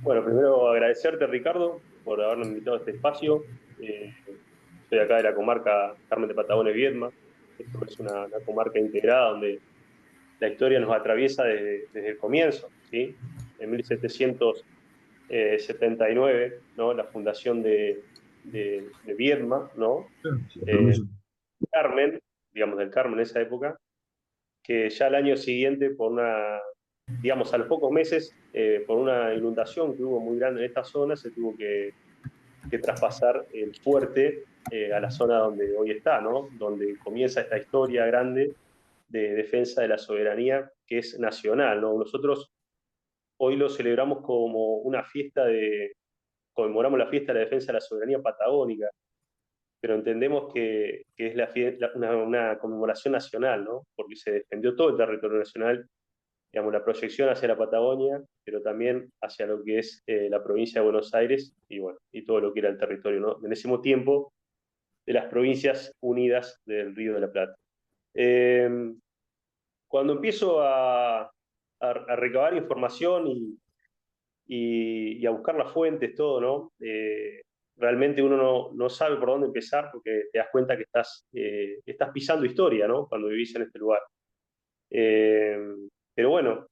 Bueno, primero agradecerte, Ricardo, por habernos invitado a este espacio. Soy acá de la comarca Carmen de Patagones, Viedma. Esto es una comarca integrada donde la historia nos atraviesa desde el comienzo, ¿sí? En 1779, ¿no? La fundación de Viedma, ¿no? Sí, Eh, permiso. Carmen, digamos del Carmen en esa época, que ya al año siguiente, digamos, a los pocos meses, por una inundación que hubo muy grande en esta zona, se tuvo que traspasar el fuerte a la zona donde hoy está, ¿no? Donde comienza esta historia grande de defensa de la soberanía que es nacional, ¿no? Nosotros hoy lo celebramos como una conmemoramos la fiesta de la defensa de la soberanía patagónica, pero entendemos que es una conmemoración nacional, ¿no? Porque se defendió todo el territorio nacional, digamos, la proyección hacia la Patagonia, pero también hacia lo que es la provincia de Buenos Aires y, bueno, y todo lo que era el territorio, ¿no? En ese mismo tiempo, de las provincias unidas del Río de la Plata. Eh, Cuando empiezo a recabar información y a buscar las fuentes, todo, ¿no? Realmente uno no sabe por dónde empezar porque te das cuenta que estás pisando historia, ¿no? Cuando vivís en este lugar. Eh, pero bueno,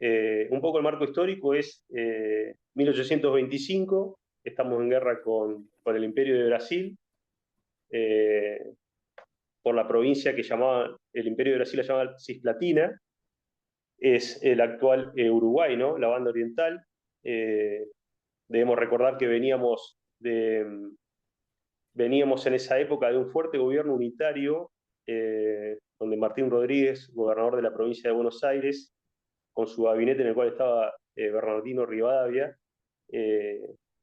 un poco el marco histórico es 1825, estamos en guerra con el Imperio de Brasil, eh, por la provincia que llamaba, el Imperio de Brasil la llamaba Cisplatina, es el actual Uruguay, ¿no? La banda oriental. Eh, Debemos recordar que veníamos en esa época de un fuerte gobierno unitario, donde Martín Rodríguez, gobernador de la provincia de Buenos Aires, con su gabinete en el cual estaba Bernardino Rivadavia, eh,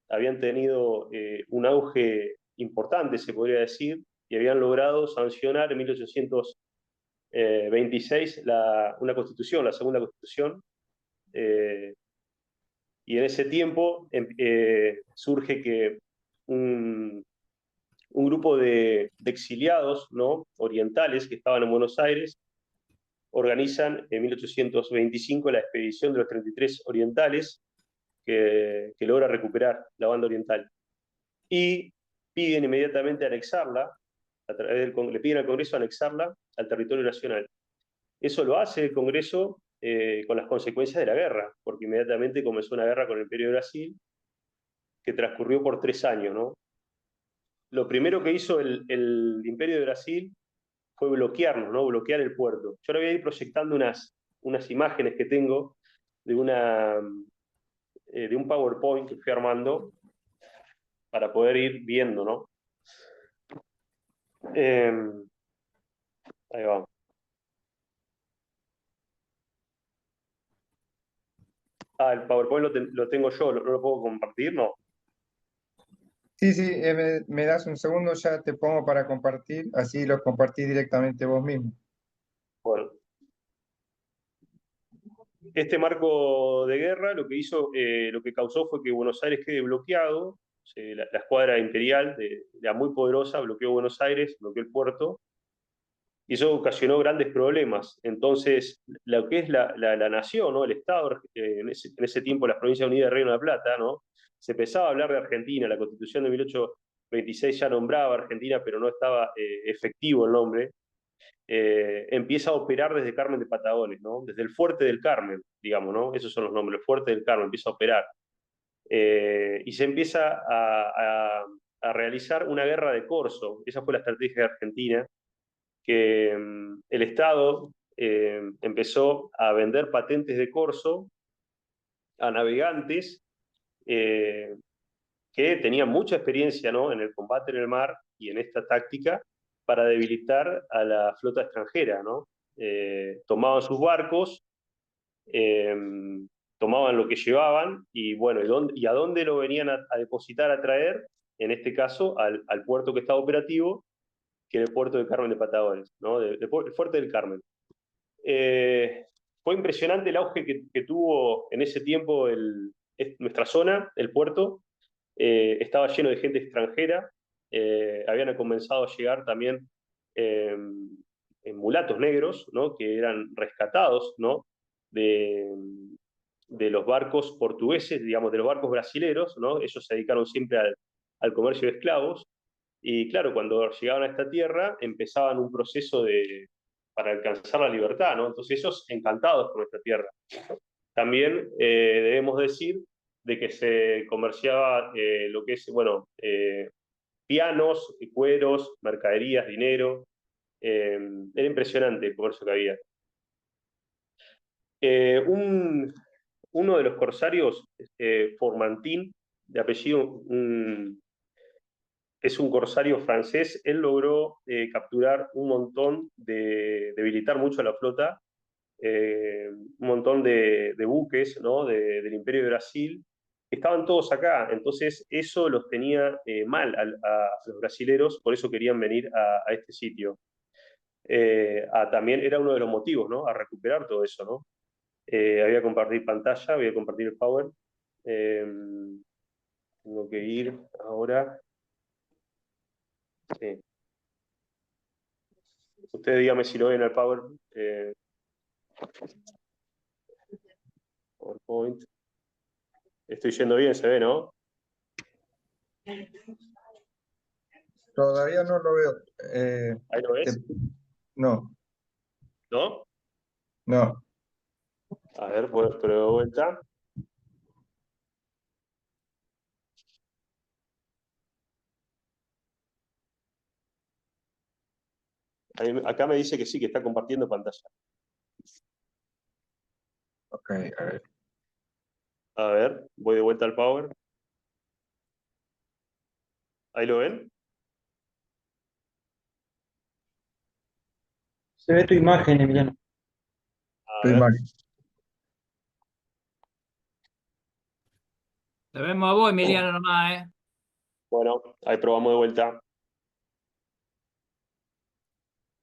habían tenido un auge importante, se podría decir, y habían logrado sancionar en 1826 una constitución, la segunda constitución, eh, y en ese tiempo surge que un, un grupo de exiliados, ¿no? Orientales que estaban en Buenos Aires organizan en 1825 la expedición de los 33 orientales que logra recuperar la banda oriental. Y piden inmediatamente anexarla, le piden al Congreso anexarla al territorio nacional. Eso lo hace el Congreso con las consecuencias de la guerra, porque inmediatamente comenzó una guerra con el Imperio de Brasil que transcurrió por 3 años, ¿no? Lo primero que hizo el Imperio de Brasil fue bloquearnos, ¿no? Bloquear el puerto. Yo ahora voy a ir proyectando unas imágenes que tengo de, de un PowerPoint que fui armando para poder ir viendo, ¿no? Eh, Ahí va. Ah, el PowerPoint lo tengo yo, no lo puedo compartir, ¿no? Sí, sí, me das un segundo, ya te pongo para compartir, así lo compartís directamente vos mismo. Bueno, este marco de guerra lo que causó fue que Buenos Aires quede bloqueado. La escuadra imperial, la muy poderosa, bloqueó Buenos Aires, bloqueó el puerto, y eso ocasionó grandes problemas. Entonces, lo que es la nación, ¿no? El Estado, en ese tiempo las Provincias Unidas del Reino de la Plata, ¿no? Se empezaba a hablar de Argentina, la Constitución de 1826 ya nombraba a Argentina, pero no estaba efectivo el nombre. Empieza a operar desde Carmen de Patagones, ¿no? Desde el Fuerte del Carmen, digamos, ¿no? Esos son los nombres, el Fuerte del Carmen empieza a operar. Y se empieza a realizar una guerra de corso. Esa fue la estrategia de Argentina, que el Estado empezó a vender patentes de corso a navegantes eh, que tenían mucha experiencia, ¿no? En el combate en el mar y en esta táctica para debilitar a la flota extranjera, ¿no? Tomaban sus barcos, eh, tomaban lo que llevaban y bueno, y a dónde lo venían a depositar, a traer, en este caso al puerto que estaba operativo, que era el puerto de Carmen de Patagones, ¿no? El fuerte del Carmen. Eh, Fue impresionante el auge que tuvo en ese tiempo nuestra zona, el puerto. Estaba lleno de gente extranjera. Habían comenzado a llegar también eh, mulatos negros, ¿no? Que eran rescatados, ¿no? De, de los barcos portugueses, digamos, de los barcos brasileros, ¿no? Ellos se dedicaron siempre al comercio de esclavos, y claro, cuando llegaban a esta tierra, empezaban un proceso para alcanzar la libertad, ¿no? Entonces ellos encantados con esta tierra. También debemos decir de que se comerciaba lo que es, bueno, pianos, cueros, mercaderías, dinero. Era impresionante el comercio que había. Eh, un, Uno de los corsarios, Formantin, de apellido, es un corsario francés. Él logró capturar un montón, debilitar mucho a la flota, un montón de buques, ¿no? Del Imperio de Brasil. Estaban todos acá, entonces eso los tenía mal a los brasileros, por eso querían venir a este sitio. También era uno de los motivos, ¿no? A recuperar todo eso, ¿no? Voy a compartir pantalla, voy a compartir el Power. Eh, Tengo que ir ahora. Sí. Ustedes díganme si lo ven al Power. PowerPoint. Estoy yendo bien, se ve, ¿no? Todavía no lo veo. Ahí lo ves, No, ¿no? no. A ver, bueno, pero de vuelta. Acá me dice que sí, que está compartiendo pantalla. Ok, a ver. A ver, voy de vuelta al Power. ¿Ahí lo ven? Se ve tu imagen, Emiliano. A Tu ver. imagen. Te vemos a vos, Emiliano, nomás, ¿eh? Bueno, ahí probamos de vuelta.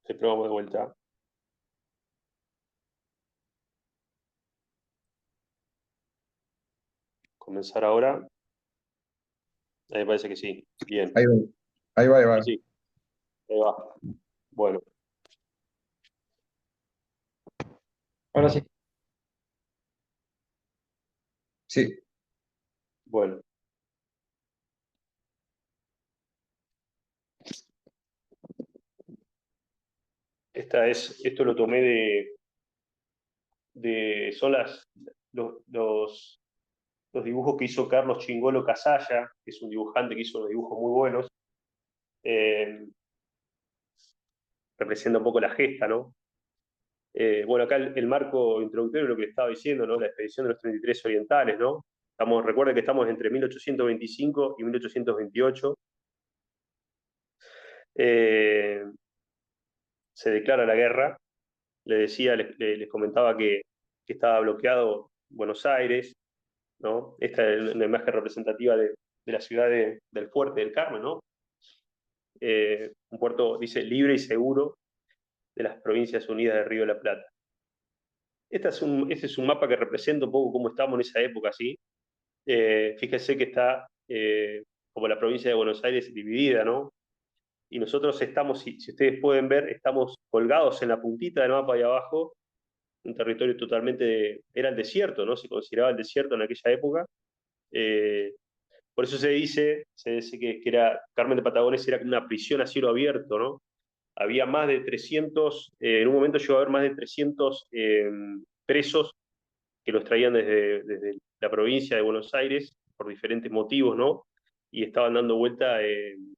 Ahí probamos de vuelta. Comenzar ahora. Ahí me parece que sí. Bien. Ahí va, ahí va, ahí Sí, va. sí. Ahí va. Bueno, Ahora sí. Sí, bueno. Esto lo tomé son los dibujos que hizo Carlos Chingolo Casalla, que es un dibujante que hizo unos dibujos muy buenos. Representa un poco la gesta, ¿no? Bueno, acá el marco introductorio, lo que estaba diciendo, ¿no? La expedición de los 33 orientales, ¿no? Recuerden que estamos entre 1825 y 1828. Se declara la guerra. Les comentaba que estaba bloqueado Buenos Aires, ¿no? Esta es una imagen representativa de la ciudad del Fuerte del Carmen, ¿no? Un puerto, dice, libre y seguro de las Provincias Unidas del Río de la Plata. Este es un mapa que representa un poco cómo estamos en esa época, ¿sí? Fíjense que está como la provincia de Buenos Aires dividida, ¿no? Y nosotros estamos, si ustedes pueden ver, estamos colgados en la puntita del mapa de abajo, un territorio totalmente, era el desierto, ¿no? Se consideraba el desierto en aquella época. Eh, por eso se dice que era, Carmen de Patagones era como una prisión a cielo abierto, ¿no? Había más de 300, en un momento llegó a haber más de 300 presos que los traían desde la provincia de Buenos Aires por diferentes motivos, ¿no? Y estaban dando vuelta en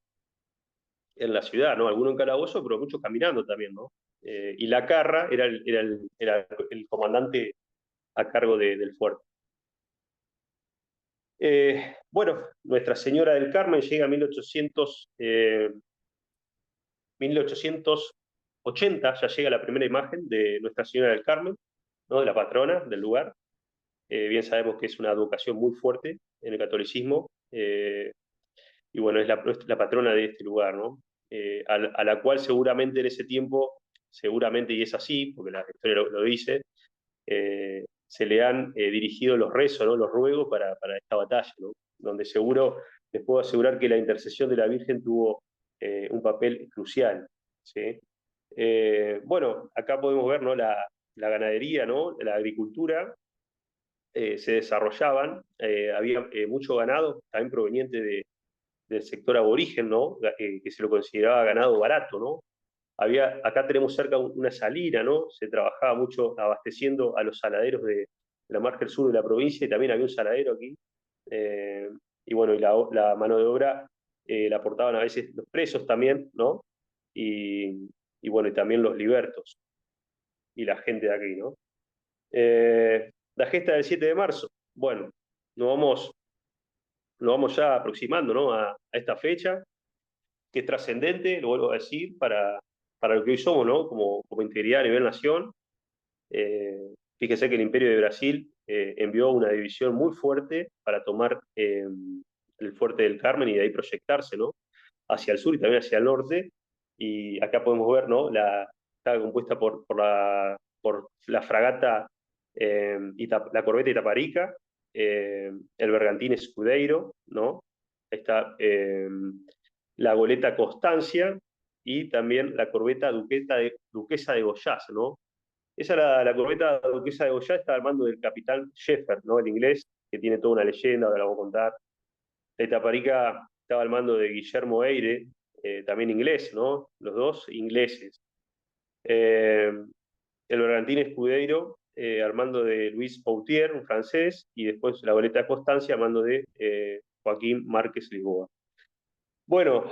la ciudad, ¿no? Algunos en calabozo, pero muchos caminando también, ¿no? Y la Carra era el comandante a cargo del fuerte. Bueno, Nuestra Señora del Carmen llega a 1880, ya llega la primera imagen de Nuestra Señora del Carmen, ¿no? De la patrona del lugar. Bien sabemos que es una advocación muy fuerte en el catolicismo, y bueno, es la patrona de este lugar, ¿no? A la cual seguramente en ese tiempo, seguramente, y es así, porque la historia lo dice, se le han dirigido los rezos, ¿no? Los ruegos para esta batalla, ¿no? Donde seguro les puedo asegurar que la intercesión de la Virgen tuvo un papel crucial, ¿sí? Bueno, acá podemos ver, ¿no? La ganadería, ¿no? La agricultura. se desarrollaban, había mucho ganado, también proveniente del sector aborigen, ¿no? Que se lo consideraba ganado barato, ¿no? Acá tenemos cerca una salina, ¿no? Se trabajaba mucho abasteciendo a los saladeros de la margen sur de la provincia y también había un saladero aquí. Eh, y bueno, y la mano de obra la aportaban a veces los presos también, ¿no? Y bueno, y también los libertos y la gente de aquí, ¿no? La gesta del 7 de marzo, bueno, nos vamos, nos vamos ya aproximando, ¿no? A esta fecha, que es trascendente, lo vuelvo a decir, para lo que hoy somos, ¿no? Como integridad a nivel nación. Fíjese que el Imperio de Brasil envió una división muy fuerte para tomar el fuerte del Carmen y de ahí proyectarse, ¿no? Hacia el sur y también hacia el norte. Y acá podemos ver, ¿no? Está compuesta por la fragata, la corbeta Itaparica, el bergantín Escudeiro, ¿no? Está la goleta Constancia y también la corbeta Duquesa de Goiás, ¿no? Esa era la corbeta Duquesa de Goiás, está al mando del capitán Sheffer, ¿no? El inglés, que tiene toda una leyenda, ahora la voy a contar. La Itaparica estaba al mando de Guillermo Eyre, también inglés, ¿no? Los dos ingleses. Eh, el bergantín Escudeiro, al mando de Luis Poutier, un francés, y después la goleta Constancia, al mando de Joaquín Márquez Lisboa. Bueno,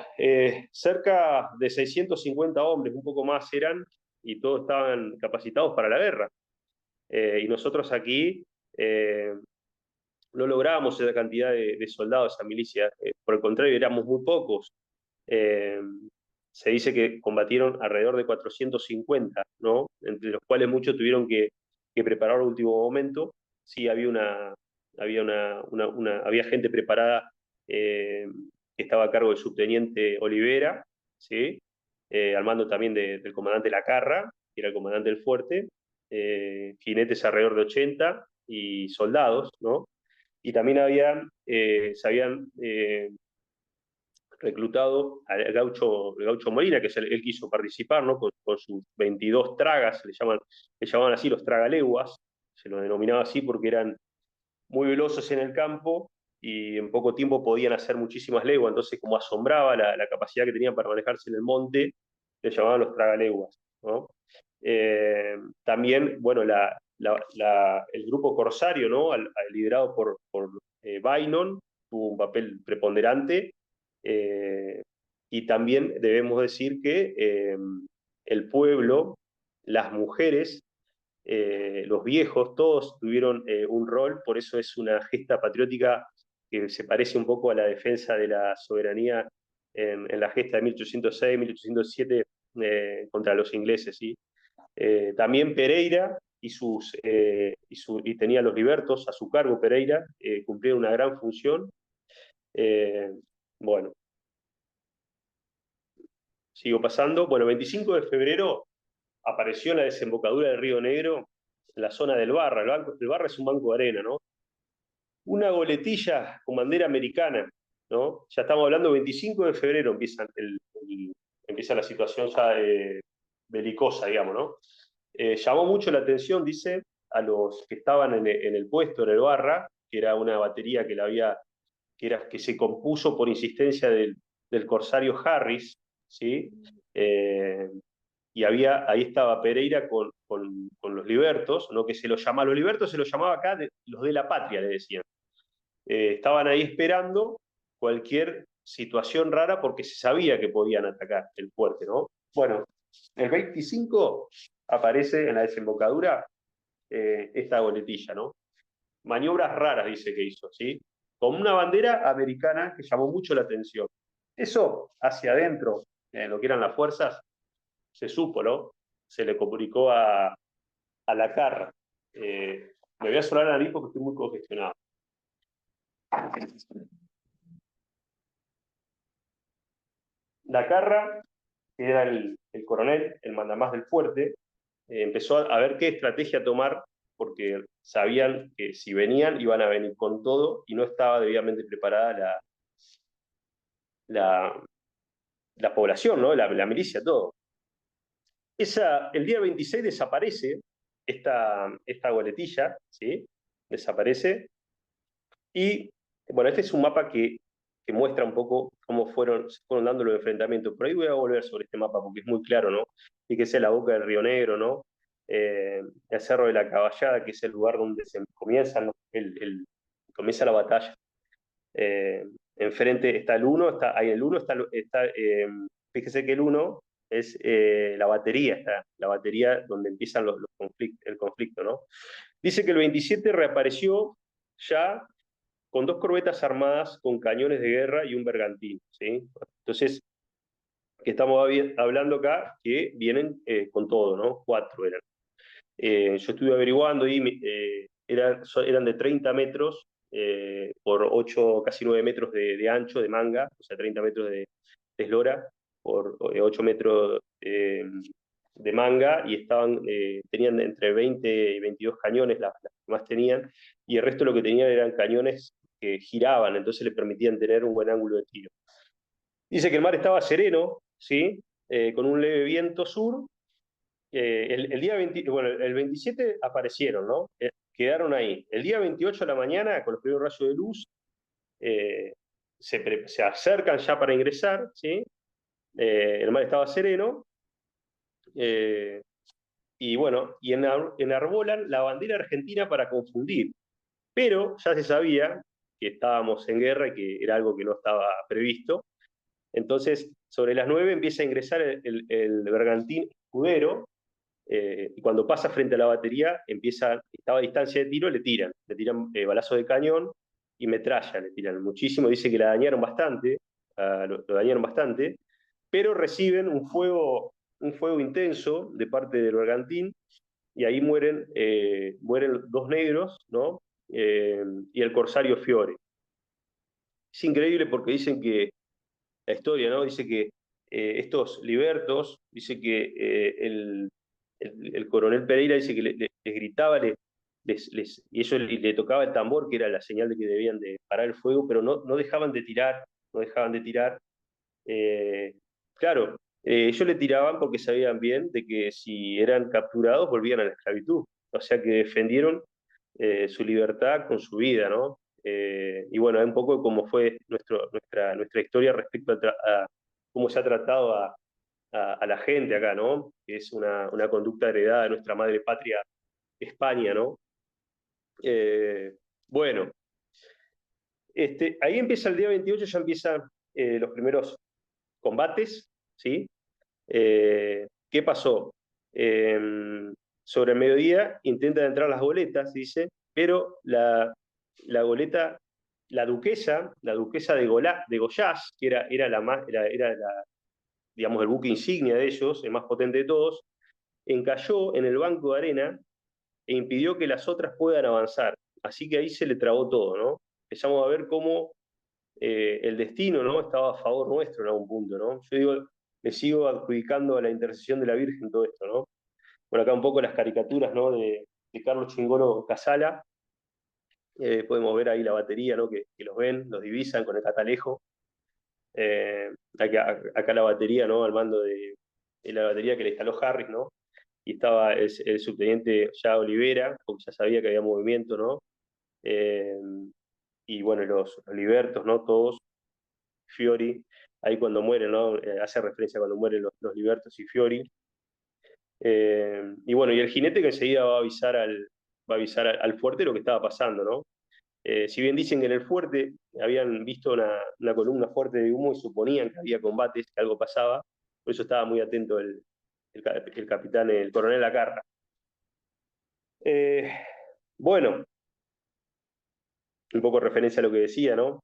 cerca de 650 hombres, un poco más eran, y todos estaban capacitados para la guerra. Y nosotros aquí no lográbamos esa cantidad de soldados, esa milicia. Por el contrario, éramos muy pocos. Eh, Se dice que combatieron alrededor de 450, ¿no? Entre los cuales muchos tuvieron que preparar al último momento. Sí, había gente preparada que estaba a cargo del subteniente Olivera, ¿sí? Al mando también del comandante Lacarra, que era el comandante del fuerte, jinetes alrededor de 80 y soldados, ¿no? Y también se habían reclutado al gaucho Molina, que es él quiso participar, ¿no? Con sus 22 tragas, le llamaban así los tragaleguas, se lo denominaba así porque eran muy veloces en el campo y en poco tiempo podían hacer muchísimas leguas, entonces como asombraba la capacidad que tenían para manejarse en el monte, le llamaban los tragaleguas, ¿no? También, bueno, el grupo corsario, ¿no? Liderado por Bainon, tuvo un papel preponderante, y también debemos decir que el pueblo, las mujeres, los viejos, todos tuvieron un rol, por eso es una gesta patriótica que se parece un poco a la defensa de la soberanía en la gesta de 1806, 1807 contra los ingleses, ¿sí? También Pereira y tenía los libertos a su cargo. Pereira cumplieron una gran función. Bueno, sigo pasando. Bueno, 25 de febrero apareció en la desembocadura del Río Negro, en la zona del Barra. El Barra es un banco de arena, ¿no? Una goletilla con bandera americana, ¿no? Ya estamos hablando, 25 de febrero empieza la situación ya belicosa, digamos, ¿no? Llamó mucho la atención, dice, a los que estaban en el puesto, en el Barra, que era una batería que se compuso por insistencia del corsario Harris, ¿sí? Y ahí estaba Pereira con los libertos, ¿no? Que los libertos se los llamaba acá los de la patria, le decían. Estaban ahí esperando cualquier situación rara porque se sabía que podían atacar el fuerte, ¿no? Bueno, el 25 aparece en la desembocadura esta goletilla, ¿no? Maniobras raras, dice que hizo, ¿sí? Con una bandera americana que llamó mucho la atención. Eso hacia adentro, en lo que eran las fuerzas, se supo, ¿no? Se le comunicó a la CAR. Me voy a sonar la nariz porque estoy muy congestionado. Lacarra, que era el coronel, el mandamás del fuerte, empezó a ver qué estrategia tomar, porque sabían que si venían, iban a venir con todo y no estaba debidamente preparada la población, ¿no? La milicia, todo. El día 26 desaparece esta goletilla, ¿sí? desaparece. Y bueno, este es un mapa que muestra un poco cómo se fueron dando los enfrentamientos. Pero ahí voy a volver sobre este mapa porque es muy claro, ¿no? Y que es la boca del Río Negro, ¿no? El Cerro de la Caballada, que es el lugar donde comienza la batalla. Enfrente está el 1, ahí el 1 fíjese que el 1 es la batería donde empiezan el conflicto, ¿no? Dice que el 27 reapareció ya con 2 corbetas armadas con cañones de guerra y un bergantín, ¿sí? Entonces, que estamos hablando acá, que vienen con todo, ¿no? 4 eran. Yo estuve averiguando y eran de 30 metros por 8, casi 9 metros de ancho de manga, o sea, 30 metros de eslora por 8 metros de manga, y tenían entre 20 y 22 cañones, las que más tenían, y el resto lo que tenían eran cañones que giraban, entonces le permitían tener un buen ángulo de tiro. Dice que el mar estaba sereno, ¿sí? Con un leve viento sur. El día bueno, el 27 aparecieron, ¿no? Quedaron ahí. El día 28 a la mañana, con los primeros rayos de luz, se acercan ya para ingresar, ¿sí? El mar estaba sereno, y bueno, enarbolan la bandera argentina para confundir. Pero ya se sabía que estábamos en guerra y que era algo que no estaba previsto. Entonces, sobre las 9 empieza a ingresar el bergantín escudero, y cuando pasa frente a la batería, estaba a distancia de tiro, le tiran balazos de cañón y metralla, le tiran muchísimo. Dice que la dañaron bastante, lo dañaron bastante, pero reciben un fuego intenso de parte del bergantín, y ahí mueren 2 negros, ¿no? Y el corsario Fiore. Es increíble porque dicen que la historia, ¿no? Dice que estos libertos, dice que el coronel Pereira dice que les gritaba, y ellos le tocaba el tambor, que era la señal de que debían de parar el fuego, pero no dejaban de tirar, no dejaban de tirar. Claro, ellos le tiraban porque sabían bien de que si eran capturados volvían a la esclavitud, o sea que defendieron su libertad con su vida, ¿no? Y bueno, es un poco como fue nuestra historia respecto a cómo se ha tratado a la gente acá, ¿no? Que es una conducta heredada de nuestra madre patria, España, ¿no? Bueno, ahí empieza el día 28, ya empiezan los primeros combates, ¿sí? ¿Qué pasó? Sobre el mediodía intentan entrar las goletas, dice, pero la goleta, la duquesa de Goiás, que digamos, el buque insignia de ellos, el más potente de todos, encalló en el banco de arena e impidió que las otras puedan avanzar. Así que ahí se le trabó todo, ¿no? Empezamos a ver cómo el destino, ¿no? Estaba a favor nuestro en algún punto, ¿no? Yo digo, le sigo adjudicando a la intercesión de la Virgen todo esto, ¿no? Por acá un poco las caricaturas, ¿no? De Carlos Chingolo Casala. Podemos ver ahí la batería, ¿no? Que los ven, los divisan con el catalejo. Acá la batería, ¿no? Al mando de la batería que le instaló Harris, ¿no? Y estaba el subteniente ya Olivera, porque ya sabía que había movimiento, ¿no? Y bueno, los libertos, ¿no? Todos, Fiori, ahí cuando mueren, ¿no? Hace referencia a cuando mueren los libertos y Fiori. Y bueno, y el jinete que enseguida va a avisar al fuerte lo que estaba pasando, ¿no? Si bien dicen que en el fuerte habían visto una columna fuerte de humo y suponían que había combates, que algo pasaba, por eso estaba muy atento el capitán, el coronel Acarra. Bueno, un poco referencia a lo que decía, ¿no?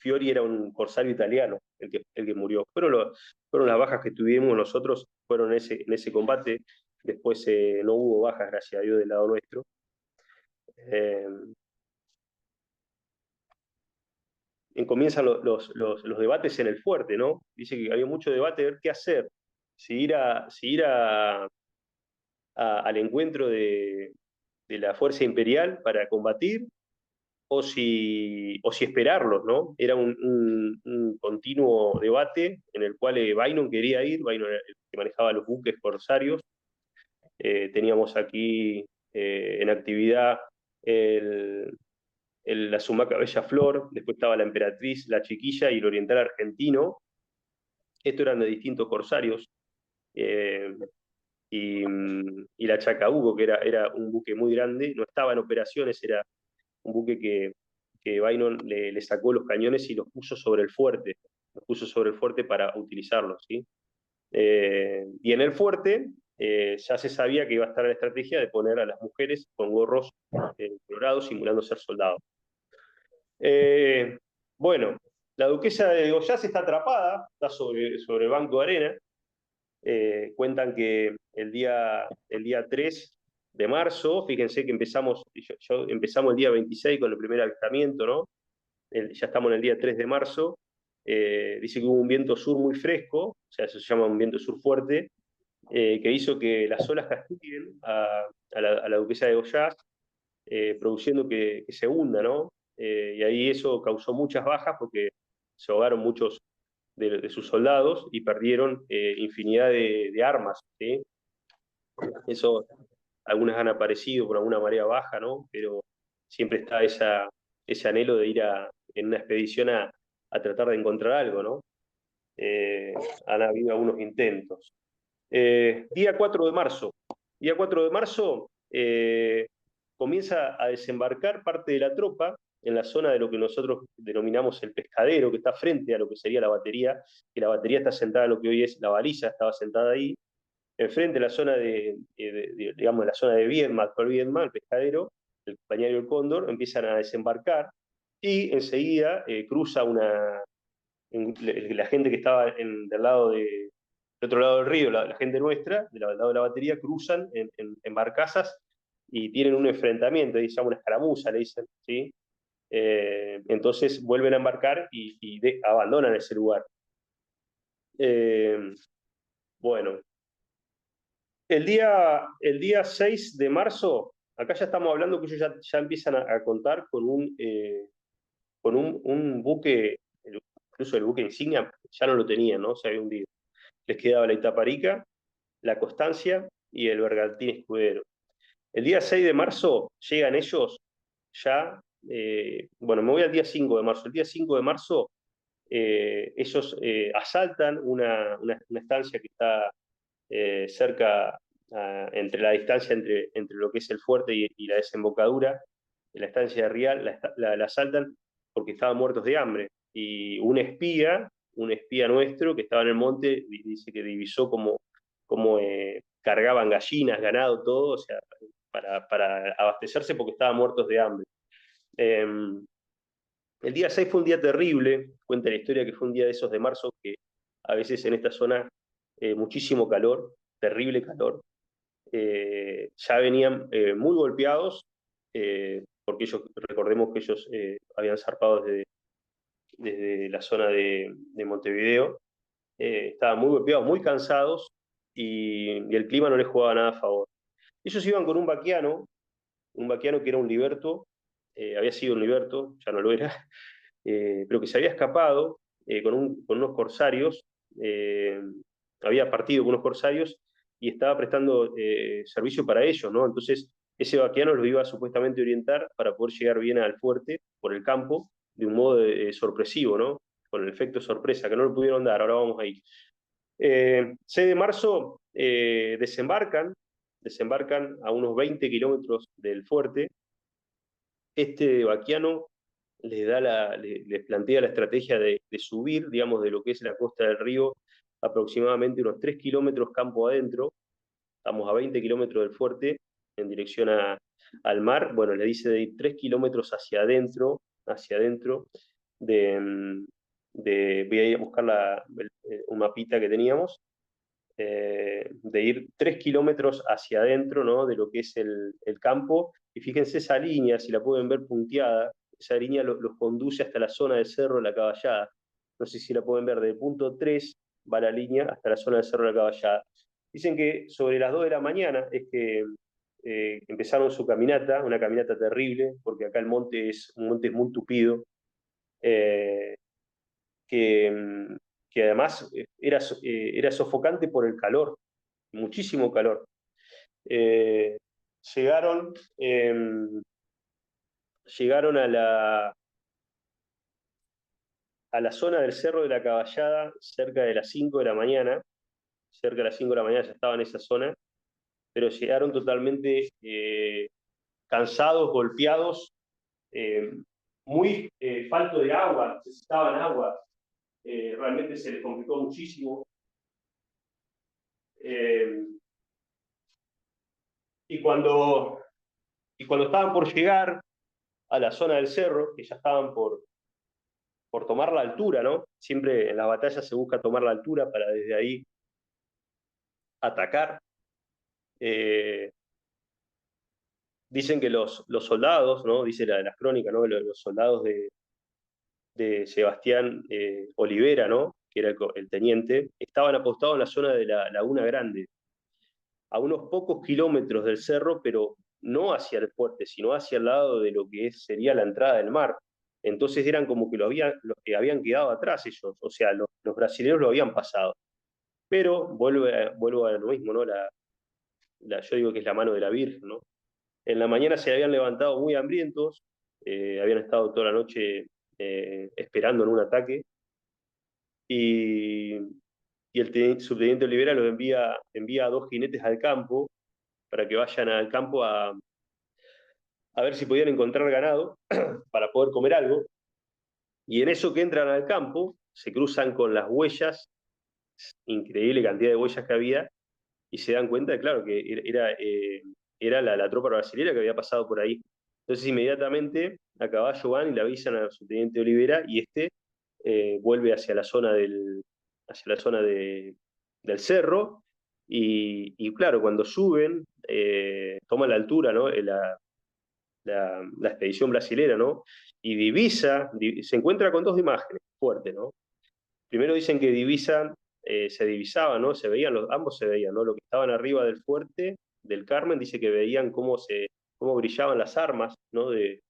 Fiori era un corsario italiano, el que murió. Fueron las bajas que tuvimos nosotros, fueron en ese combate. Después no hubo bajas, gracias a Dios, del lado nuestro. Eh, Comienzan los debates en el fuerte, ¿no? Dice que había mucho debate de ver qué hacer. Si ir al encuentro de la fuerza imperial para combatir, o si esperarlos, ¿no? Era un continuo debate en el cual Bynum quería ir, Bynum era el que manejaba los buques corsarios. Teníamos aquí en actividad la Sumaca Bella Flor, después estaba la Emperatriz, la Chiquilla y el Oriental Argentino. Estos eran de distintos corsarios. Eh, y la Chacabuco, que era un buque muy grande, no estaba en operaciones, era un buque que Bynum le sacó los cañones y los puso sobre el fuerte, para utilizarlos, ¿sí? Y en el fuerte ya se sabía que iba a estar la estrategia de poner a las mujeres con gorros colorados simulando ser soldados. Bueno, la duquesa de Goiás está atrapada, está sobre el banco de arena. Cuentan que el día 3 de marzo, fíjense que empezamos el día 26 con el primer avistamiento, ¿no? Ya estamos en el día 3 de marzo. Dice que hubo un viento sur muy fresco, o sea, eso se llama un viento sur fuerte, que hizo que las olas castiguen a la duquesa de Goiás, produciendo que se hunda, ¿no? Y ahí eso causó muchas bajas porque se ahogaron muchos de sus soldados y perdieron infinidad de armas, ¿sí? Eso, algunas han aparecido por alguna marea baja, ¿no? Pero siempre está ese anhelo de ir en una expedición a tratar de encontrar algo, ¿no? Han habido algunos intentos. Día 4 de marzo. Día 4 de marzo comienza a desembarcar parte de la tropa en la zona de lo que nosotros denominamos el pescadero, que está frente a lo que sería la batería, que la batería está sentada en lo que hoy es la baliza, estaba sentada ahí, enfrente de la zona digamos, la zona de Viedma, actual Viedma, el pescadero, el Balneario El Cóndor, empiezan a desembarcar y enseguida cruza la gente que estaba del otro lado del río, la gente nuestra, del lado de la batería, cruzan en barcazas y tienen un enfrentamiento, ahí se llama una escaramuza, le dicen, ¿sí? Entonces vuelven a embarcar y abandonan ese lugar. Bueno, el día 6 de marzo, acá ya estamos hablando que ellos ya empiezan a contar con un buque, incluso el buque insignia ya no lo tenían, ¿no? Se había hundido. Les quedaba la Itaparica, la Constancia y el Bergantín Escudero. El día 6 de marzo llegan ellos ya, bueno, me voy al día 5 de marzo. El día 5 de marzo ellos asaltan una estancia que está cerca, entre la distancia entre lo que es el fuerte y la desembocadura, la estancia de Rial, la asaltan porque estaban muertos de hambre. Y un espía nuestro que estaba en el monte, dice que divisó como cargaban gallinas, ganado, todo, o sea, para abastecerse porque estaban muertos de hambre. El día 6 fue un día terrible, cuenta la historia que fue un día de esos de marzo, que a veces en esta zona muchísimo calor, terrible calor. Ya venían muy golpeados, porque recordemos que ellos habían zarpado desde la zona de Montevideo. Estaban muy golpeados, muy cansados, y el clima no les jugaba nada a favor. Ellos iban con un vaquiano que era un liberto, había sido un liberto, ya no lo era, pero que se había escapado con unos corsarios, había partido con unos corsarios y estaba prestando servicio para ellos, ¿no? Entonces, ese vaquiano los iba a supuestamente orientar para poder llegar bien al fuerte por el campo de un modo sorpresivo, ¿no? Con el efecto sorpresa, que no lo pudieron dar, ahora vamos ahí. 6 de marzo desembarcan a unos 20 kilómetros del fuerte. Este vaquiano les plantea la estrategia de subir, digamos, de lo que es la costa del río, aproximadamente unos 3 kilómetros campo adentro. Estamos a 20 kilómetros del fuerte, en dirección al mar. Bueno, le dice de ir 3 kilómetros hacia adentro, voy a ir a buscar un mapita que teníamos, de ir 3 kilómetros hacia adentro, ¿no? De lo que es el campo. Y fíjense esa línea, si la pueden ver punteada, esa línea los conduce hasta la zona del Cerro de la Caballada. No sé si la pueden ver, del punto 3 va la línea hasta la zona del Cerro de la Caballada. Dicen que sobre las 2 de la mañana es que empezaron su caminata, una caminata terrible, porque acá el monte es muy tupido, que, que además era sofocante por el calor, muchísimo calor. Llegaron llegaron a la zona del Cerro de la Caballada cerca de las 5 de la mañana, cerca de las 5 de la mañana ya estaba en esa zona, pero llegaron totalmente cansados, golpeados, eh, muy falto de agua, necesitaban agua, realmente se les complicó muchísimo. Eh, y, cuando, y cuando estaban por llegar a la zona del cerro, que ya estaban por tomar la altura, ¿no? Siempre en las batallas se busca tomar la altura para desde ahí atacar. Dicen que los soldados, ¿no? Dice las crónicas, ¿no? Los soldados de Sebastián Olivera, ¿no? Que era el teniente, estaban apostados en la zona de la Laguna Grande, a unos pocos kilómetros del cerro, pero no hacia el fuerte, sino hacia el lado de lo que sería la entrada del mar. Entonces eran como que los que habían quedado atrás ellos, o sea, los brasileños lo habían pasado. Pero vuelvo a lo mismo, ¿no? Yo digo que es la mano de la Virgen, ¿no? En la mañana se habían levantado muy hambrientos, habían estado toda la noche esperando en un ataque, y, y el subteniente Olivera los envía a 2 jinetes al campo para que vayan al campo a ver si podían encontrar ganado para poder comer algo. Y en eso que entran al campo, se cruzan con las huellas, increíble cantidad de huellas que había, y se dan cuenta, claro, que era la tropa brasileña que había pasado por ahí. Entonces inmediatamente a caballo van y le avisan al subteniente Olivera, y vuelve hacia la zona del cerro, y claro, cuando suben, toman la altura, ¿no? La expedición brasilera, ¿no? Y se encuentra con dos imágenes fuertes, ¿no? Primero dicen que se divisaba, ¿no? Ambos se veían, ¿no? Lo que estaban arriba del fuerte del Carmen, dice que veían cómo brillaban las armas, ¿no? De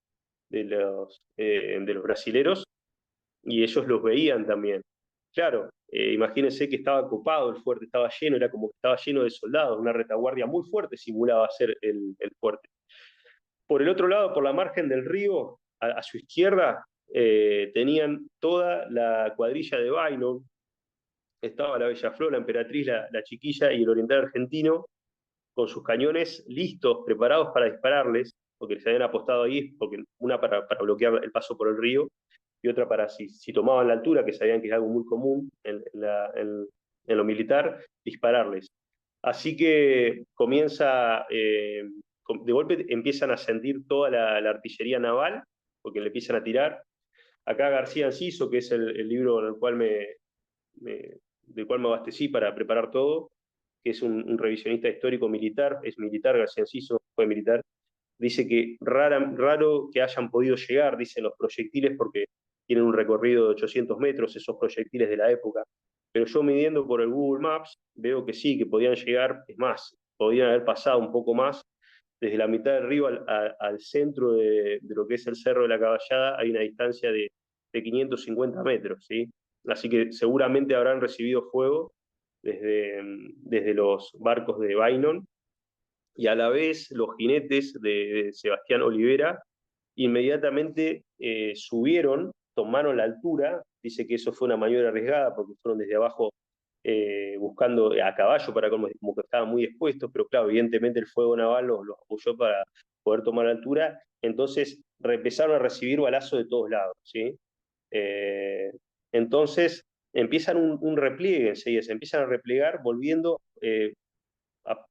los brasileros, y ellos los veían también. Claro, imagínense que estaba copado el fuerte, estaba lleno, era como que estaba lleno de soldados, una retaguardia muy fuerte simulaba ser el fuerte. Por el otro lado, por la margen del río, a su izquierda, tenían toda la cuadrilla de Bynum, estaba la Bella Flor, la Emperatriz, la Chiquilla y el Oriental Argentino, con sus cañones listos, preparados para dispararles, porque se habían apostado ahí, porque una para bloquear el paso por el río, y otra para si tomaban la altura, que sabían que es algo muy común en lo militar, dispararles. Así que de golpe empiezan a sentir toda la artillería naval, porque le empiezan a tirar. Acá García Enciso, que es el libro en el cual del cual me abastecí para preparar todo, que es un revisionista histórico militar, es militar, García Enciso fue militar, dice que raro que hayan podido llegar, dicen los proyectiles, porque tienen un recorrido de 800 metros, esos proyectiles de la época. Pero yo midiendo por el Google Maps, veo que sí, que podían llegar, es más, podían haber pasado un poco más. Desde la mitad del río al centro de lo que es el Cerro de la Caballada hay una distancia de 550 metros, ¿sí? Así que seguramente habrán recibido fuego desde los barcos de Bynum, y a la vez los jinetes de Sebastián Olivera inmediatamente subieron, tomaron la altura. Dice que eso fue una maniobra arriesgada porque fueron desde abajo buscando a caballo, para como que estaban muy expuestos, pero claro, evidentemente el fuego naval los apoyó para poder tomar altura. Entonces empezaron a recibir balazos de todos lados, ¿sí? Entonces empiezan un repliegue enseguida, se empiezan a replegar volviendo a,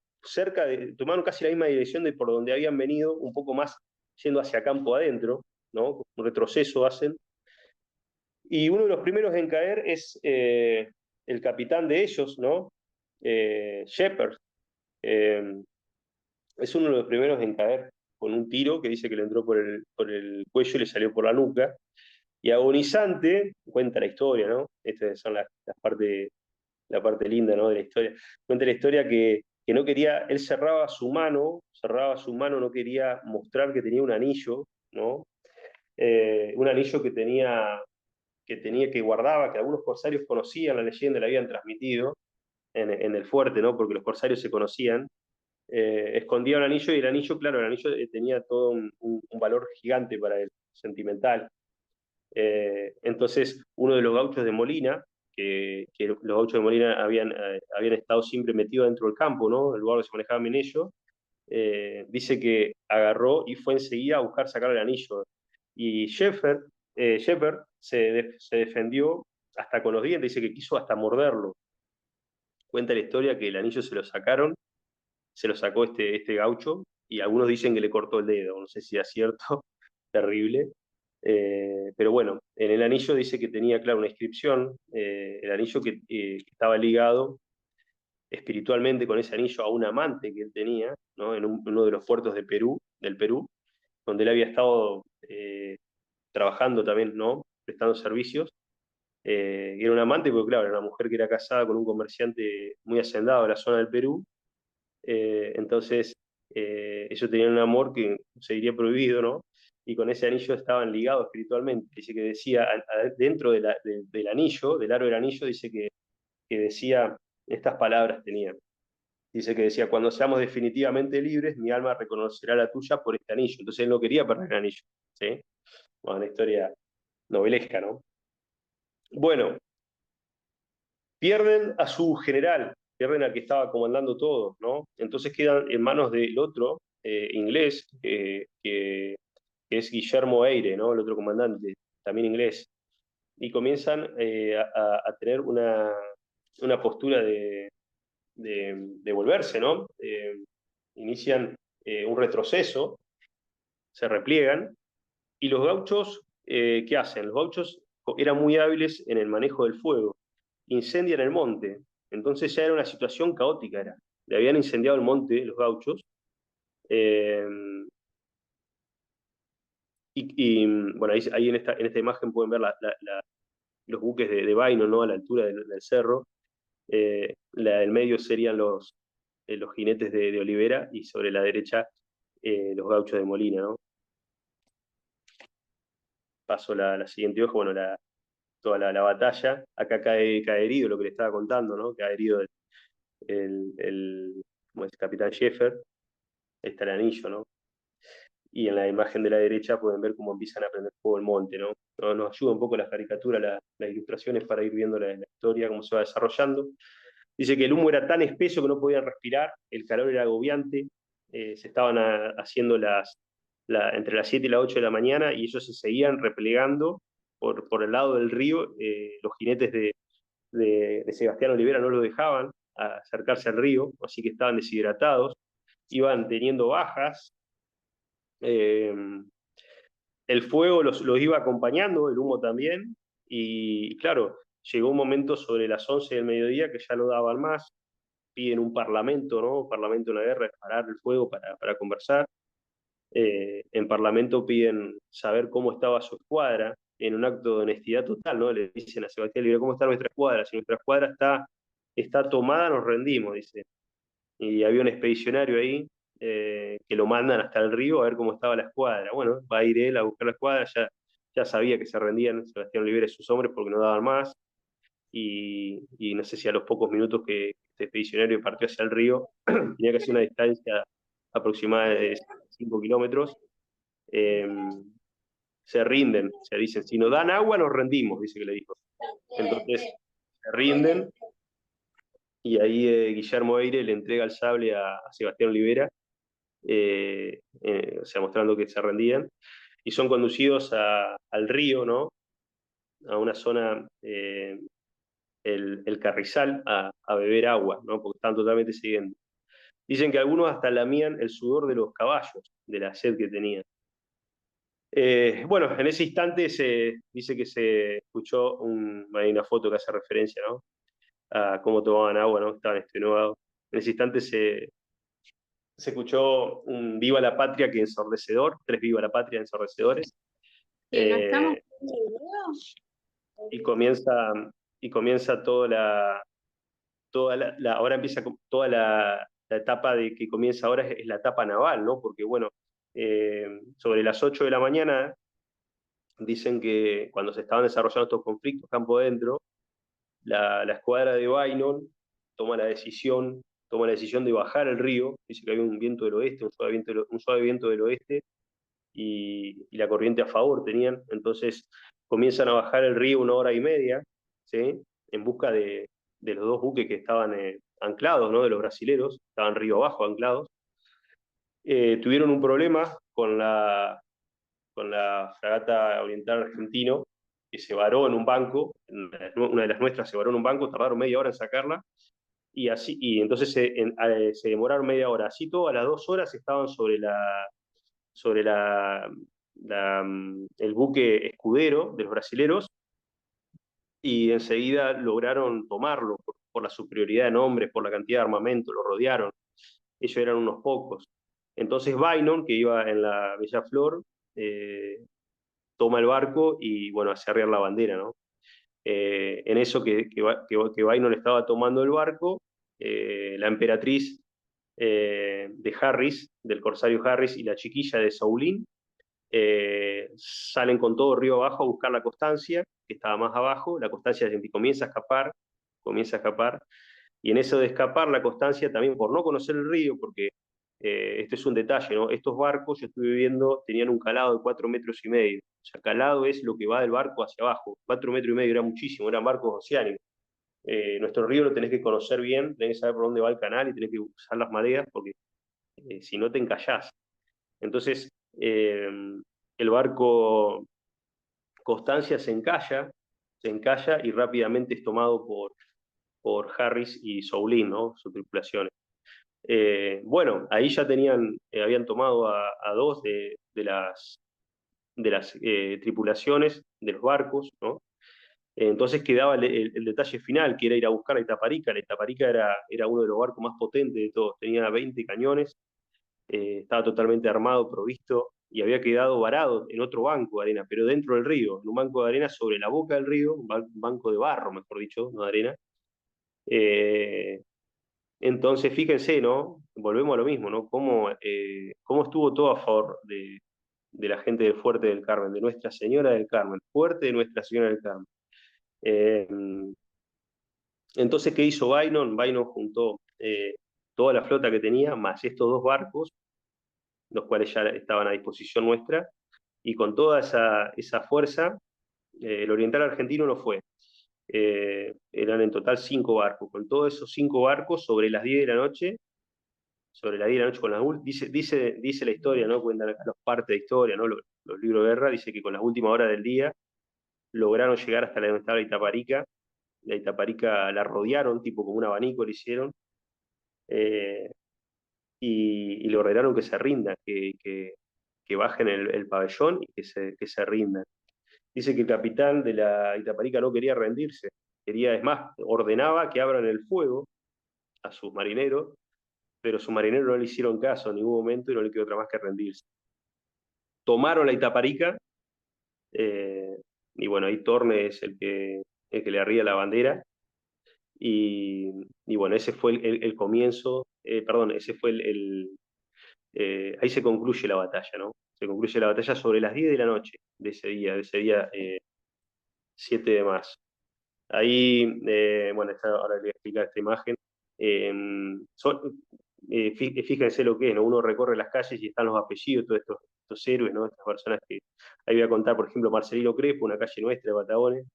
tomaron casi la misma dirección de por donde habían venido, un poco más yendo hacia campo adentro, ¿no? Un retroceso hacen. Y uno de los primeros en caer es el capitán de ellos, ¿no? Shepard. Es uno de los primeros en caer con un tiro que dice que le entró por el cuello y le salió por la nuca. Y agonizante, cuenta la historia, ¿no? Estas son la parte linda, ¿no? De la historia. Cuenta la historia que no quería, él cerraba su mano, no quería mostrar que tenía un anillo, ¿no? Un anillo que guardaba, que algunos corsarios conocían la leyenda, la habían transmitido en el fuerte, ¿no? Porque los corsarios se conocían, escondía un anillo y el anillo, claro, el anillo tenía todo un valor gigante para él, sentimental. Entonces, uno de los gauchos de Molina, que los gauchos de Molina habían estado siempre metidos dentro del campo, ¿no? El lugar donde se manejaban bien ellos, dice que agarró y fue enseguida a buscar sacar el anillo. Y Shepard se defendió hasta con los dientes, dice que quiso hasta morderlo. Cuenta la historia que el anillo se lo sacaron, se lo sacó este gaucho, y algunos dicen que le cortó el dedo, no sé si es cierto, terrible. Pero bueno, en el anillo dice que tenía, claro, una inscripción, el anillo que estaba ligado espiritualmente con ese anillo a un amante que él tenía, ¿no? En uno de los puertos del Perú, donde él había estado trabajando también, ¿no? Prestando servicios. Y era un amante, porque claro, era una mujer que era casada con un comerciante muy hacendado de la zona del Perú. Entonces, ellos tenían un amor que seguiría prohibido, ¿no? Y con ese anillo estaban ligados espiritualmente. Dice que decía, dentro del anillo, del aro del anillo, dice que decía, estas palabras tenía. Dice que decía, cuando seamos definitivamente libres, mi alma reconocerá la tuya por este anillo. Entonces él no quería perder el anillo, ¿sí? Bueno, una historia novelesca, ¿no? Bueno, pierden a su general, pierden al que estaba comandando todo, ¿no? Entonces quedan en manos del otro inglés, que es Guillermo Eyre, ¿no? El otro comandante, también inglés. Y comienzan a tener una postura de volverse, ¿no? Inician un retroceso, se repliegan, y los gauchos, ¿qué hacen? Los gauchos eran muy hábiles en el manejo del fuego, incendian el monte, entonces ya era una situación caótica, le habían incendiado el monte los gauchos, eh, bueno, ahí en esta imagen pueden ver los buques de Vaino, ¿no? A la altura del cerro. La del medio serían los jinetes de Olivera, y sobre la derecha los gauchos de Molina, ¿no? Paso la siguiente hoja, bueno, toda la batalla. Acá cae herido, lo que le estaba contando, ¿no? Cae herido como es, capitán Sheffer. Ahí está el anillo, ¿no? Y en la imagen de la derecha pueden ver cómo empiezan a prender fuego el monte, ¿no? Nos ayuda un poco las caricaturas, las ilustraciones, para ir viendo la historia, cómo se va desarrollando. Dice que el humo era tan espeso que no podían respirar, el calor era agobiante, se estaban haciendo entre las 7 y las 8 de la mañana, y ellos se seguían replegando por el lado del río. Los jinetes de Sebastián Olivera no lo dejaban acercarse al río, así que estaban deshidratados, iban teniendo bajas. Eh, el fuego los iba acompañando, el humo también, y claro, llegó un momento sobre las 11 del mediodía que ya no daban más, piden un parlamento, ¿no? Un parlamento en la guerra, parar el fuego para conversar. En parlamento piden saber cómo estaba su escuadra, en un acto de honestidad total, ¿no? Le dicen a Sebastián Olivera, ¿cómo está nuestra escuadra? Si nuestra escuadra está tomada, nos rendimos, dice. Y había un expedicionario ahí, que lo mandan hasta el río a ver cómo estaba la escuadra. Bueno, va a ir él a buscar la escuadra, ya sabía que se rendían Sebastián Olivera y sus hombres porque no daban más, y no sé si a los pocos minutos que este expedicionario partió hacia el río, tenía que hacer una distancia aproximada de 5 kilómetros, eh, se rinden, o sea, dicen, si nos dan agua nos rendimos, dice que le dijo. Entonces se rinden, y ahí Guillermo Eyre le entrega el sable a Sebastián Olivera, o sea, mostrando que se rendían, y son conducidos al río, ¿no? A una zona, el Carrizal, a beber agua, ¿no? Porque estaban totalmente siguiendo. Dicen que algunos hasta lamían el sudor de los caballos, de la sed que tenían. Bueno, en ese instante se dice que se escuchó hay una foto que hace referencia, ¿no? A cómo tomaban agua, ¿no? Estaban extenuados. En ese instante se escuchó un Viva la Patria que ensordecedor, 3 Viva la Patria ensordecedores. ¿Que no estamos Eh, en el video? y comienza ahora empieza toda la etapa de que comienza ahora, es la etapa naval, ¿no? Porque bueno, sobre las 8 de la mañana dicen que cuando se estaban desarrollando estos conflictos campo adentro, la escuadra de Bynum toma la decisión, toma la decisión de bajar el río, dice que había un viento del oeste, un suave viento del oeste, y la corriente a favor tenían, entonces comienzan a bajar el río 1 hora y media, ¿sí? En busca de los dos buques que estaban anclados, ¿no? De los brasileros, estaban río abajo anclados. Tuvieron un problema con la fragata Oriental Argentino, que se varó en un banco, una de las nuestras se varó en un banco, tardaron media hora en sacarla, y entonces se demoraron media hora. Así todo, a las 2 horas estaban sobre el buque escudero de los brasileros, y enseguida lograron tomarlo por la superioridad de hombres, por la cantidad de armamento, lo rodearon. Ellos eran unos pocos. Entonces Bainon, que iba en la Bella Flor, toma el barco y, bueno, hace arriar la bandera, ¿no? En eso que Bainon estaba tomando el barco, la emperatriz de Harris, del corsario Harris, y la chiquilla de Saulín, salen con todo río abajo a buscar la Constancia, que estaba más abajo. La Constancia comienza a escapar, y en eso de escapar, la Constancia también, por no conocer el río, porque este es un detalle, ¿no? Estos barcos, yo estuve viendo, tenían un calado de 4,5 metros. O sea, calado es lo que va del barco hacia abajo. 4,5 metros era muchísimo, eran barcos oceánicos. Nuestro río lo tenés que conocer bien, tenés que saber por dónde va el canal y tenés que usar las mareas, porque si no te encallás. Entonces, el barco Constancia se encalla y rápidamente es tomado por Harris y Soulin, ¿no? Su tripulación. Bueno, ahí ya habían tomado a dos de las tripulaciones de los barcos, ¿no? Entonces quedaba el detalle final, que era ir a buscar a Itaparica. La Itaparica era uno de los barcos más potentes de todos, tenía 20 cañones, estaba totalmente armado, provisto, y había quedado varado en otro banco de arena, pero dentro del río, en un banco de arena sobre la boca del río, un banco de barro, mejor dicho, no de arena. Entonces, fíjense, ¿no? Volvemos a lo mismo, ¿no? Cómo estuvo todo a favor de la gente del Fuerte del Carmen, de Nuestra Señora del Carmen, Fuerte de Nuestra Señora del Carmen. Eh, entonces, ¿qué hizo Bainon? Bainon juntó toda la flota que tenía, más estos dos barcos, los cuales ya estaban a disposición nuestra, y con toda esa fuerza, el Oriental Argentino no fue. Eran en total 5 barcos. Con todos esos 5 barcos, sobre las 10 de la noche, con dice la historia, ¿no? Cuentan acá los partes de historia, ¿no? Los libros de guerra, dice que con las últimas horas del día lograron llegar hasta donde estaba Itaparica. La Itaparica la rodearon, tipo como un abanico le hicieron, eh, y le ordenaron que se rindan, que bajen el pabellón y que se rindan. Dice que el capitán de la Itaparica no quería rendirse, es más, ordenaba que abran el fuego a sus marineros, pero sus marineros no le hicieron caso en ningún momento y no le quedó otra más que rendirse. Tomaron la Itaparica, eh, y bueno, ahí Torne es el que le arría la bandera, y bueno, ese fue el comienzo, perdón, ese fue ahí se concluye la batalla, ¿no? Se concluye la batalla sobre las 10 de la noche de ese día 7 de marzo. Ahí, bueno, ahora les voy a explicar esta imagen. Fíjense lo que es, ¿no? Uno recorre las calles y están los apellidos de todos estos héroes, ¿no? Estas personas que... Ahí voy a contar, por ejemplo, Marcelino Crespo, una calle nuestra de Patagones.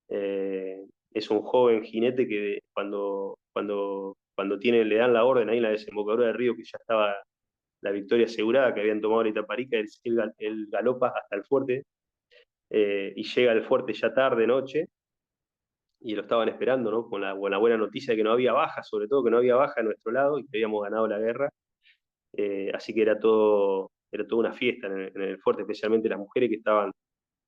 Es un joven jinete que cuando le dan la orden ahí en la desembocadura del río, que ya estaba la victoria asegurada, que habían tomado la Itaparica, él galopa hasta el fuerte, y llega al fuerte ya tarde, noche, y lo estaban esperando, ¿no? Con la buena noticia de que no había baja, sobre todo que no había baja a nuestro lado y que habíamos ganado la guerra. Así que era toda una fiesta en el fuerte, especialmente las mujeres que estaban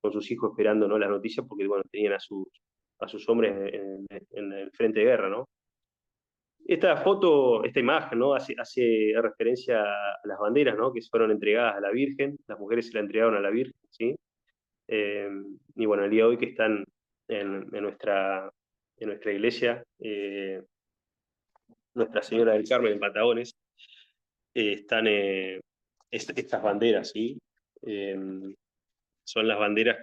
con sus hijos esperando, ¿no? Las noticias, porque bueno, tenían a sus hombres en el frente de guerra, ¿no? Esta imagen, ¿no? Hace referencia a las banderas, ¿no? Que fueron entregadas a la Virgen, las mujeres se la entregaron a la Virgen, ¿sí? Y bueno, el día de hoy que están en nuestra iglesia, Nuestra Señora del Carmen en Patagones, están estas banderas, ¿sí? Son las banderas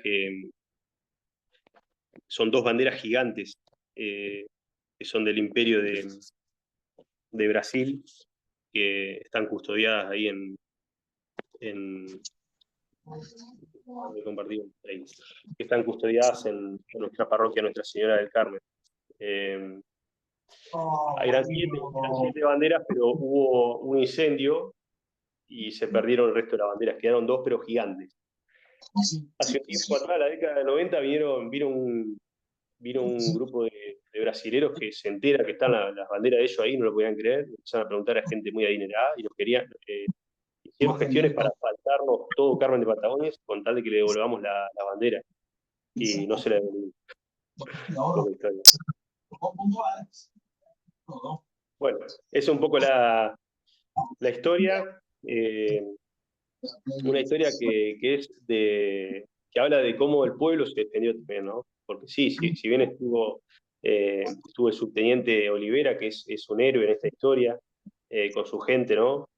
son 2 banderas gigantes, que son del imperio de de Brasil, que están custodiadas ahí voy a compartir ahí, que están custodiadas en nuestra parroquia Nuestra Señora del Carmen. Eran siete banderas, pero hubo un incendio y se perdieron el resto de las banderas. Quedaron 2, pero gigantes. Hace un tiempo atrás, la década del 90, vino un grupo de brasileros que se entera que están las banderas de ellos ahí, no lo podían creer, empezaron a preguntar a gente muy adinerada y nos querían, hicieron gestiones para faltarnos todo Carmen de Patagonia con tal de que le devolvamos la bandera. Y no se la devolvimos. Bueno, es un poco la historia. Una historia que habla de cómo el pueblo se defendió también, ¿no? Porque sí, si bien estuvo el subteniente Olivera, que es un héroe en esta historia, con su gente, ¿no?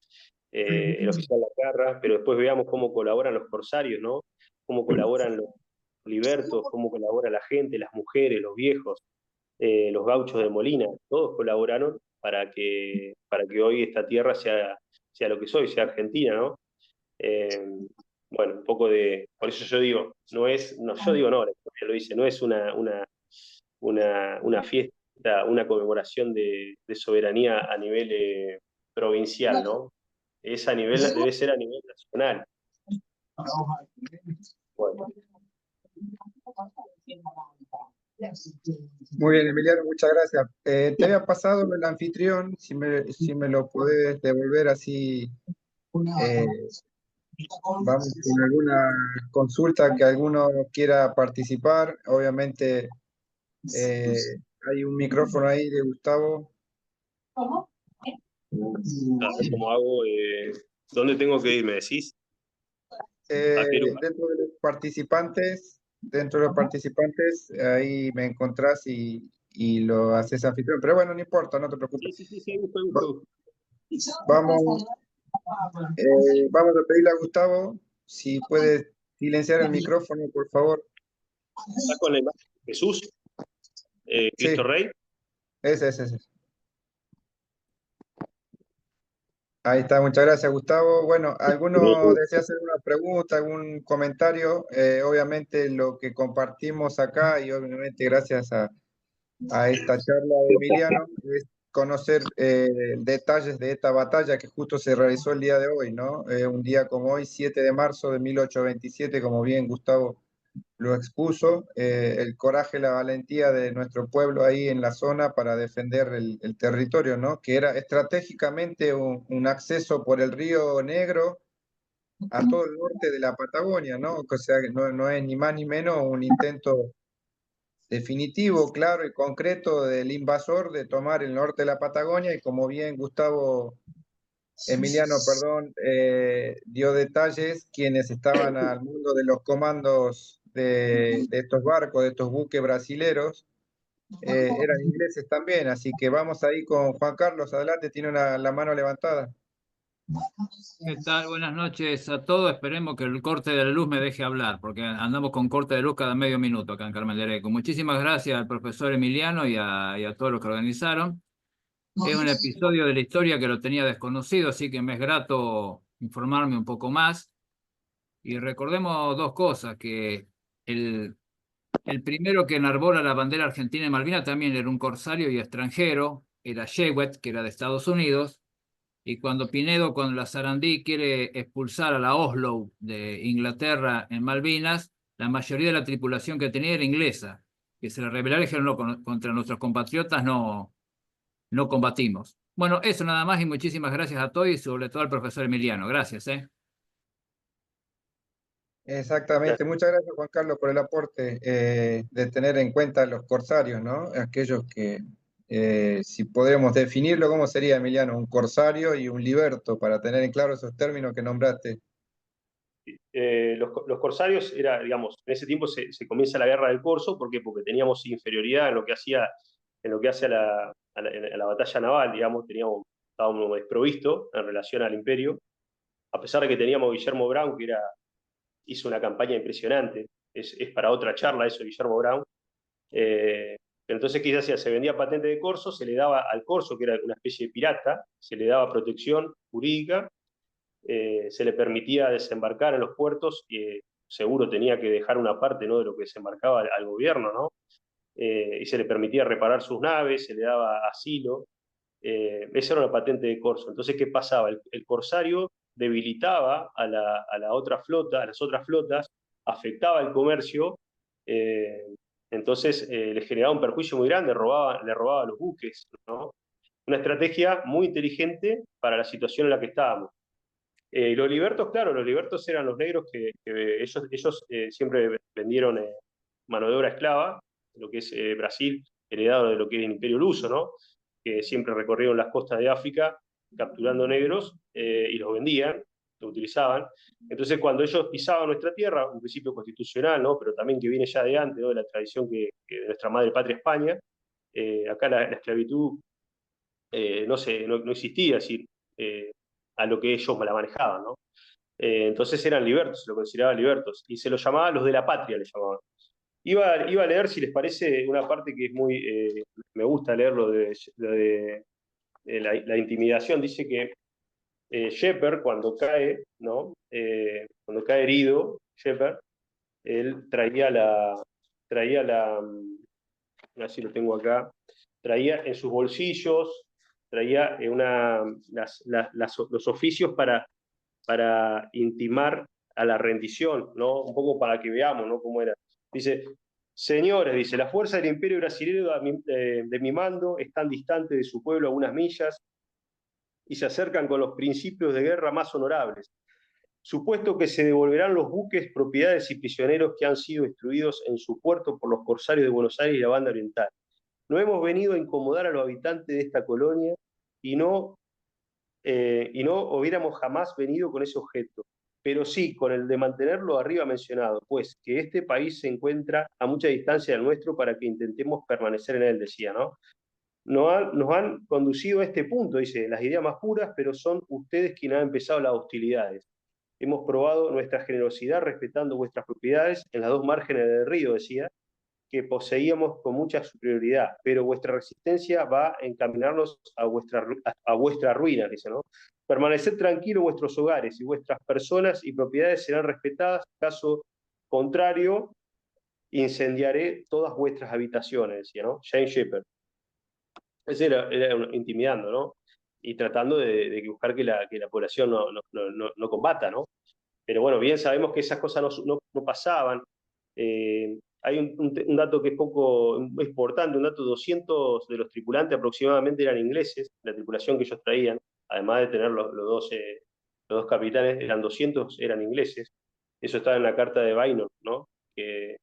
El oficial Lacarra, pero después veamos cómo colaboran los corsarios, ¿no? Cómo colaboran los libertos, cómo colabora la gente, las mujeres, los viejos, los gauchos de Molina, todos colaboraron para que hoy esta tierra sea lo que soy, sea Argentina, ¿no? Bueno, un poco por eso yo digo, la historia lo dice, no es una fiesta, una conmemoración de soberanía a nivel provincial, ¿no? Debe ser a nivel nacional. Bueno. Muy bien, Emiliano, muchas gracias. Te había pasado el anfitrión, si me lo podés devolver así, vamos con alguna consulta que alguno quiera participar. Obviamente hay un micrófono ahí de Gustavo. A ver cómo hago. ¿Dónde tengo que ir, me decís? Dentro de los participantes, ahí me encontrás y lo haces anfitrión. Pero bueno, no importa, no te preocupes. Sí, me gustó. Vamos a pedirle a Gustavo si puede silenciar el micrófono, por favor. ¿Estás con la imagen de Jesús? ¿Cristo Sí. Rey? Ese. Ahí está, muchas gracias, Gustavo. Bueno, ¿alguno desea hacer una pregunta, algún comentario? Obviamente lo que compartimos acá y obviamente gracias a esta charla de Emiliano es conocer detalles de esta batalla que justo se realizó el día de hoy, ¿no? Un día como hoy, 7 de marzo de 1827, como bien Gustavo lo expuso, el coraje, la valentía de nuestro pueblo ahí en la zona para defender el territorio, ¿no? Que era estratégicamente un acceso por el Río Negro a todo el norte de la Patagonia, ¿no? O sea, no es ni más ni menos un intento definitivo, claro y concreto del invasor de tomar el norte de la Patagonia y como bien Emiliano, perdón, dio detalles quienes estaban al mundo de los comandos de estos barcos, de estos buques brasileros, eran ingleses también, así que vamos ahí con Juan Carlos, adelante, tiene la mano levantada. ¿Qué tal? Buenas noches a todos. Esperemos que el corte de la luz me deje hablar, porque andamos con corte de luz cada medio minuto acá en Carmen de Areco. Muchísimas gracias al profesor Emiliano y a todos los que organizaron. Es un episodio de la historia que lo tenía desconocido, así que me es grato informarme un poco más. Y recordemos dos cosas, que el primero que enarbola la bandera argentina en Malvinas también era un corsario y extranjero, era Jewett, que era de Estados Unidos. Y cuando Pinedo, cuando la Sarandí quiere expulsar a la Oslo de Inglaterra en Malvinas, la mayoría de la tripulación que tenía era inglesa, que se la rebelaron y dijeron, no, contra nuestros compatriotas no combatimos. Bueno, eso nada más y muchísimas gracias a todos y sobre todo al profesor Emiliano. Gracias. Exactamente, muchas gracias Juan Carlos por el aporte de tener en cuenta los corsarios, ¿no? Aquellos que, si podemos definirlo, ¿cómo sería, Emiliano? Un corsario y un liberto, para tener en claro esos términos que nombraste. Los corsarios digamos, en ese tiempo se comienza la guerra del Corso, ¿por qué? Porque teníamos inferioridad en lo que hace a la batalla naval, digamos, estábamos desprovistos en relación al imperio, a pesar de que teníamos a Guillermo Brown, que hizo una campaña impresionante, es para otra charla eso, Guillermo Brown, Pero entonces, ¿qué se hacía? Se vendía patente de corso, se le daba al corso, que era una especie de pirata, se le daba protección jurídica, se le permitía desembarcar en los puertos, y seguro tenía que dejar una parte, ¿no?, de lo que desembarcaba al gobierno, ¿no? Y se le permitía reparar sus naves, se le daba asilo. Esa era la patente de corso. Entonces, ¿qué pasaba? El corsario debilitaba a la otra flota, a las otras flotas, afectaba el comercio, eh, entonces le generaba un perjuicio muy grande, le robaba los buques, ¿no? Una estrategia muy inteligente para la situación en la que estábamos. Los libertos, claro, los libertos eran los negros que ellos siempre vendieron mano de obra esclava, lo que es Brasil, heredado de lo que es el Imperio Luso, ¿no? Que siempre recorrieron las costas de África capturando negros y los vendían, lo utilizaban. Entonces, cuando ellos pisaban nuestra tierra, un principio constitucional, ¿no?, pero también que viene ya de antes, ¿no?, de la tradición que de nuestra madre patria España, acá la esclavitud no existía, es decir, a lo que ellos la manejaban, ¿no? Entonces eran libertos, se lo consideraban libertos, y se los llamaba los de la patria, le llamaban. Iba a leer, si les parece, una parte que es muy, me gusta leerlo de la intimidación. Dice que Shepard, cuando cae, ¿no? Cuando cae herido, Shepard, él traía la, a ver si lo tengo acá, traía en sus bolsillos, traía los oficios para intimar a la rendición, ¿no? Un poco para que veamos, ¿no?, cómo era. Dice: señores, dice, la fuerza del imperio brasileño de mi mando están distante de su pueblo algunas millas y se acercan con los principios de guerra más honorables. Supuesto que se devolverán los buques, propiedades y prisioneros que han sido destruidos en su puerto por los corsarios de Buenos Aires y la Banda Oriental. No hemos venido a incomodar a los habitantes de esta colonia y no hubiéramos jamás venido con ese objeto, pero sí con el de mantener lo arriba mencionado, pues que este país se encuentra a mucha distancia del nuestro para que intentemos permanecer en él, decía, ¿no? Nos han conducido a este punto, dice, las ideas más puras, pero son ustedes quienes han empezado las hostilidades. Hemos probado nuestra generosidad respetando vuestras propiedades en las dos márgenes del río, decía, que poseíamos con mucha superioridad, pero vuestra resistencia va a encaminarnos a vuestra ruina, dice, ¿no? Permaneced tranquilos en vuestros hogares y vuestras personas y propiedades serán respetadas, caso contrario, incendiaré todas vuestras habitaciones, decía, ¿no? James Shepard. Ese era intimidando, ¿no? Y tratando de buscar que la población no combata, ¿no? Pero bueno, bien sabemos que esas cosas no pasaban. Hay un dato que es poco importante, un dato: 200 de los tripulantes aproximadamente eran ingleses, la tripulación que ellos traían, además de tener los dos capitanes, 200 eran ingleses. Eso estaba en la carta de Bynum, ¿no? Que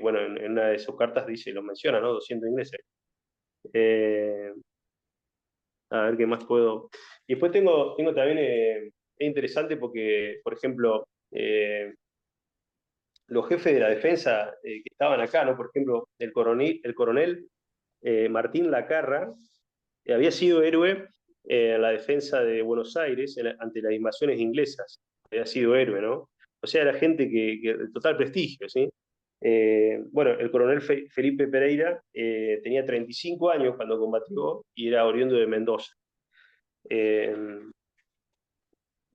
bueno, en una de sus cartas dice, lo menciona, ¿no? 200 ingleses. A ver qué más puedo. Y después tengo también, es interesante porque, por ejemplo, los jefes de la defensa que estaban acá, ¿no? Por ejemplo, el coronel Martín Lacarra había sido héroe en la defensa de Buenos Aires ante las invasiones inglesas. Había sido héroe, ¿no? O sea, era gente que de total prestigio, ¿sí? Bueno, el coronel Felipe Pereira tenía 35 años cuando combatió y era oriundo de Mendoza.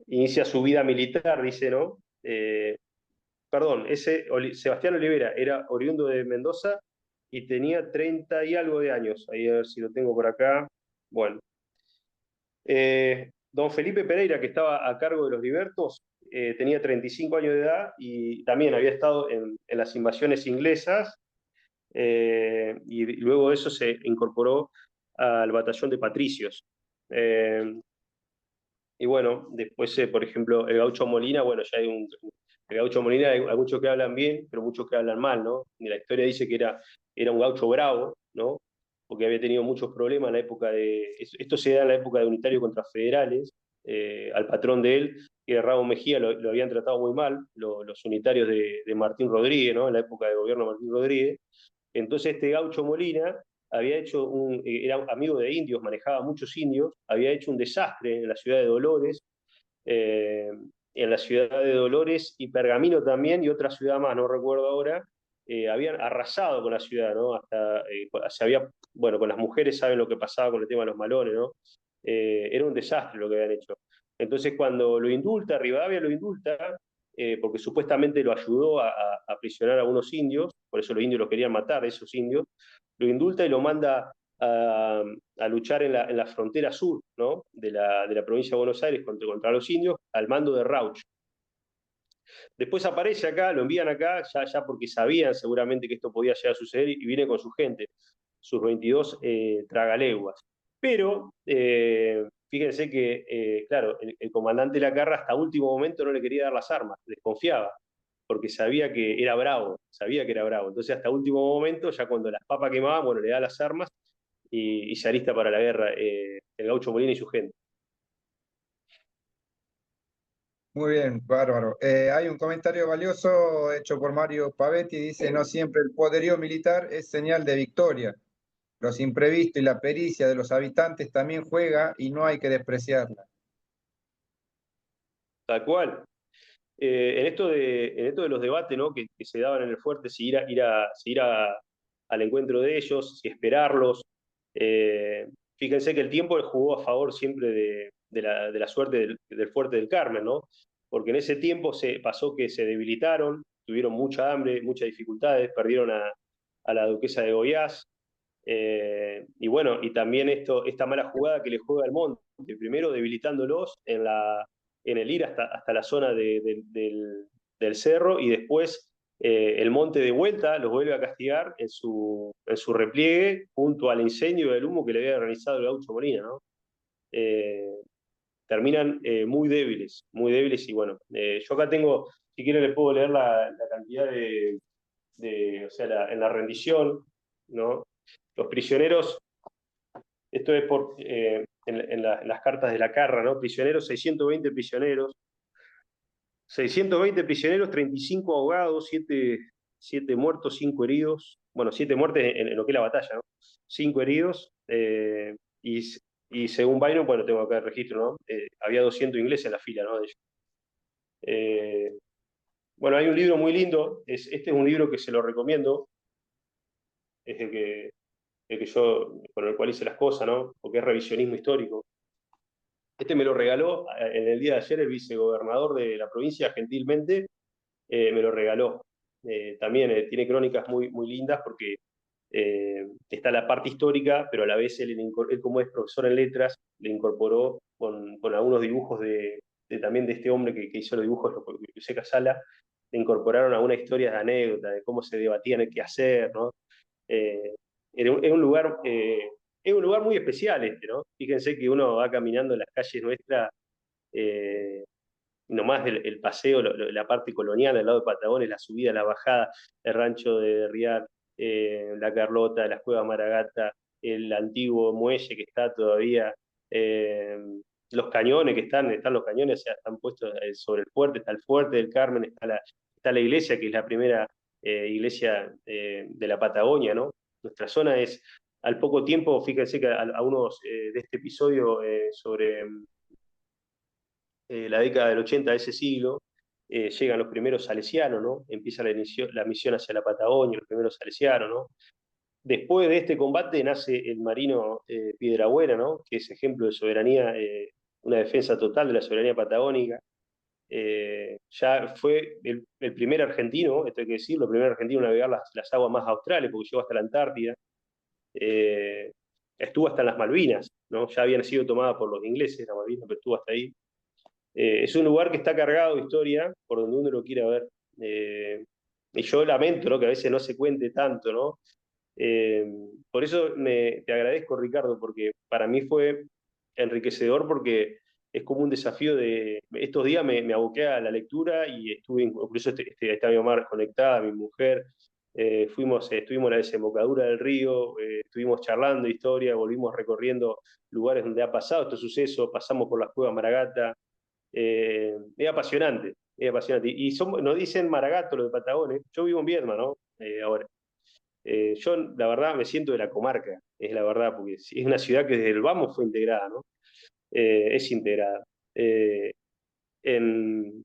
Inicia su vida militar, dice, ¿no? Perdón, Sebastián Olivera era oriundo de Mendoza y tenía 30 y algo de años. Ahí a ver si lo tengo por acá. Bueno. Don Felipe Pereira, que estaba a cargo de los libertos, tenía 35 años de edad y también había estado en las invasiones inglesas, y luego de eso se incorporó al batallón de patricios. Y bueno, después, por ejemplo, el Gaucho Molina, bueno, ya hay el Gaucho Molina, hay muchos que hablan bien, pero muchos que hablan mal, ¿no? Y la historia dice que era un gaucho bravo, ¿no? Porque había tenido muchos problemas en la época esto se da en la época de Unitario contra Federales. Al patrón de él, que era Ramos Mejía, lo habían tratado muy mal, los unitarios de Martín Rodríguez, ¿no? En la época de gobierno de Martín Rodríguez. Entonces este Gaucho Molina había hecho era amigo de indios, manejaba muchos indios, había hecho un desastre en la ciudad de Dolores, y Pergamino también, y otra ciudad más, no recuerdo ahora, habían arrasado con la ciudad, ¿no? Hasta se había, bueno, con las mujeres saben lo que pasaba con el tema de los malones, ¿no? Era un desastre lo que habían hecho. Entonces, cuando lo indulta, Rivadavia lo indulta, porque supuestamente lo ayudó a aprisionar a unos indios, por eso los indios lo querían matar, esos indios, lo indulta y lo manda a luchar en la frontera sur, ¿no? de la provincia de Buenos Aires contra los indios, al mando de Rauch. Después aparece acá, lo envían acá, ya porque sabían seguramente que esto podía llegar a suceder, y viene con su gente, sus 22 tragaleguas. Pero fíjense que, claro, el comandante Lacarra hasta último momento no le quería dar las armas, desconfiaba, porque sabía que era bravo, sabía que era bravo. Entonces hasta último momento, ya cuando las papas quemaban, bueno, le da las armas y se alista para la guerra el Gaucho Molina y su gente. Muy bien, bárbaro. Hay un comentario valioso hecho por Mario Pavetti, dice, no siempre el poderío militar es señal de victoria. Los imprevistos y la pericia de los habitantes también juega y no hay que despreciarla. Tal cual. En esto de los debates, ¿no? que se daban en el fuerte, si ir al encuentro de ellos, si esperarlos. Fíjense que el tiempo jugó a favor siempre de la suerte del fuerte del Carmen, ¿no? Porque en ese tiempo se pasó que se debilitaron, tuvieron mucha hambre, muchas dificultades, perdieron a la duquesa de Goiás. Y bueno, y también esta mala jugada que le juega al Monte, primero debilitándolos en el ir hasta la zona del cerro, y después el Monte de vuelta los vuelve a castigar en su repliegue junto al incendio del humo que le había organizado el Gaucho Molina, ¿no? Terminan muy débiles, y bueno, yo acá tengo, si quieren les puedo leer la cantidad o sea, en la rendición, ¿no? Los prisioneros, esto es en las cartas de Lacarra, ¿no? Prisioneros, 620 prisioneros, 35 ahogados, 7 muertos, 5 heridos, bueno, 7 muertes en lo que es la batalla, ¿no? 5 heridos, y según Byron, bueno, tengo acá el registro, ¿no? Había 200 ingleses en la fila, ¿no? De ellos. Bueno, hay un libro muy lindo, este es un libro que se lo recomiendo, es el que yo, con el cual hice las cosas, ¿no? Porque es revisionismo histórico. Este me lo regaló en el día de ayer el vicegobernador de la provincia, gentilmente, me lo regaló. También tiene crónicas muy lindas porque está la parte histórica, pero a la vez él como es profesor en letras, le incorporó con algunos dibujos también de este hombre que hizo los dibujos, José Casala, le incorporaron algunas historias de anécdotas, de cómo se debatían el qué hacer, ¿no? Es un lugar muy especial este, ¿no? Fíjense que uno va caminando en las calles nuestras, nomás el paseo, la parte colonial al lado de Patagones, la subida, la bajada, el rancho de Riar, la Carlota, las cuevas Maragata, el antiguo muelle que está todavía, los cañones que están los cañones, o sea, están puestos sobre el fuerte, está el fuerte del Carmen, está la iglesia, que es la primera iglesia de la Patagonia, ¿no? Nuestra zona es, al poco tiempo, fíjense que a unos de este episodio sobre la década del 80 de ese siglo, llegan los primeros salesianos, ¿no? Empieza la misión hacia la Patagonia, los primeros salesianos, ¿no? Después de este combate nace el marino Piedrabuena, ¿no? Que es ejemplo de soberanía, una defensa total de la soberanía patagónica. Ya fue el primer argentino, esto hay que decirlo, el primer argentino en navegar las aguas más australes, porque llegó hasta la Antártida. Estuvo hasta en las Malvinas, ¿no? Ya habían sido tomadas por los ingleses, las Malvinas, pero estuvo hasta ahí. Es un lugar que está cargado de historia, por donde uno lo quiera ver. Y yo lamento, ¿no? Que a veces no se cuente tanto, ¿no? Por eso te agradezco, Ricardo, porque para mí fue enriquecedor, porque es como un desafío de... Estos días me aboqué a la lectura y estuve, por eso está mi mamá conectada, mi mujer, estuvimos en la desembocadura del río, estuvimos charlando historia, volvimos recorriendo lugares donde ha pasado este suceso, pasamos por las cuevas Maragata. Es apasionante, es apasionante. Y nos dicen Maragato, los de Patagones. Yo vivo en Viedma, ¿no? Ahora. Yo, la verdad, me siento de la comarca, es la verdad, porque es una ciudad que desde el vamos fue integrada, ¿no? Es integrada. En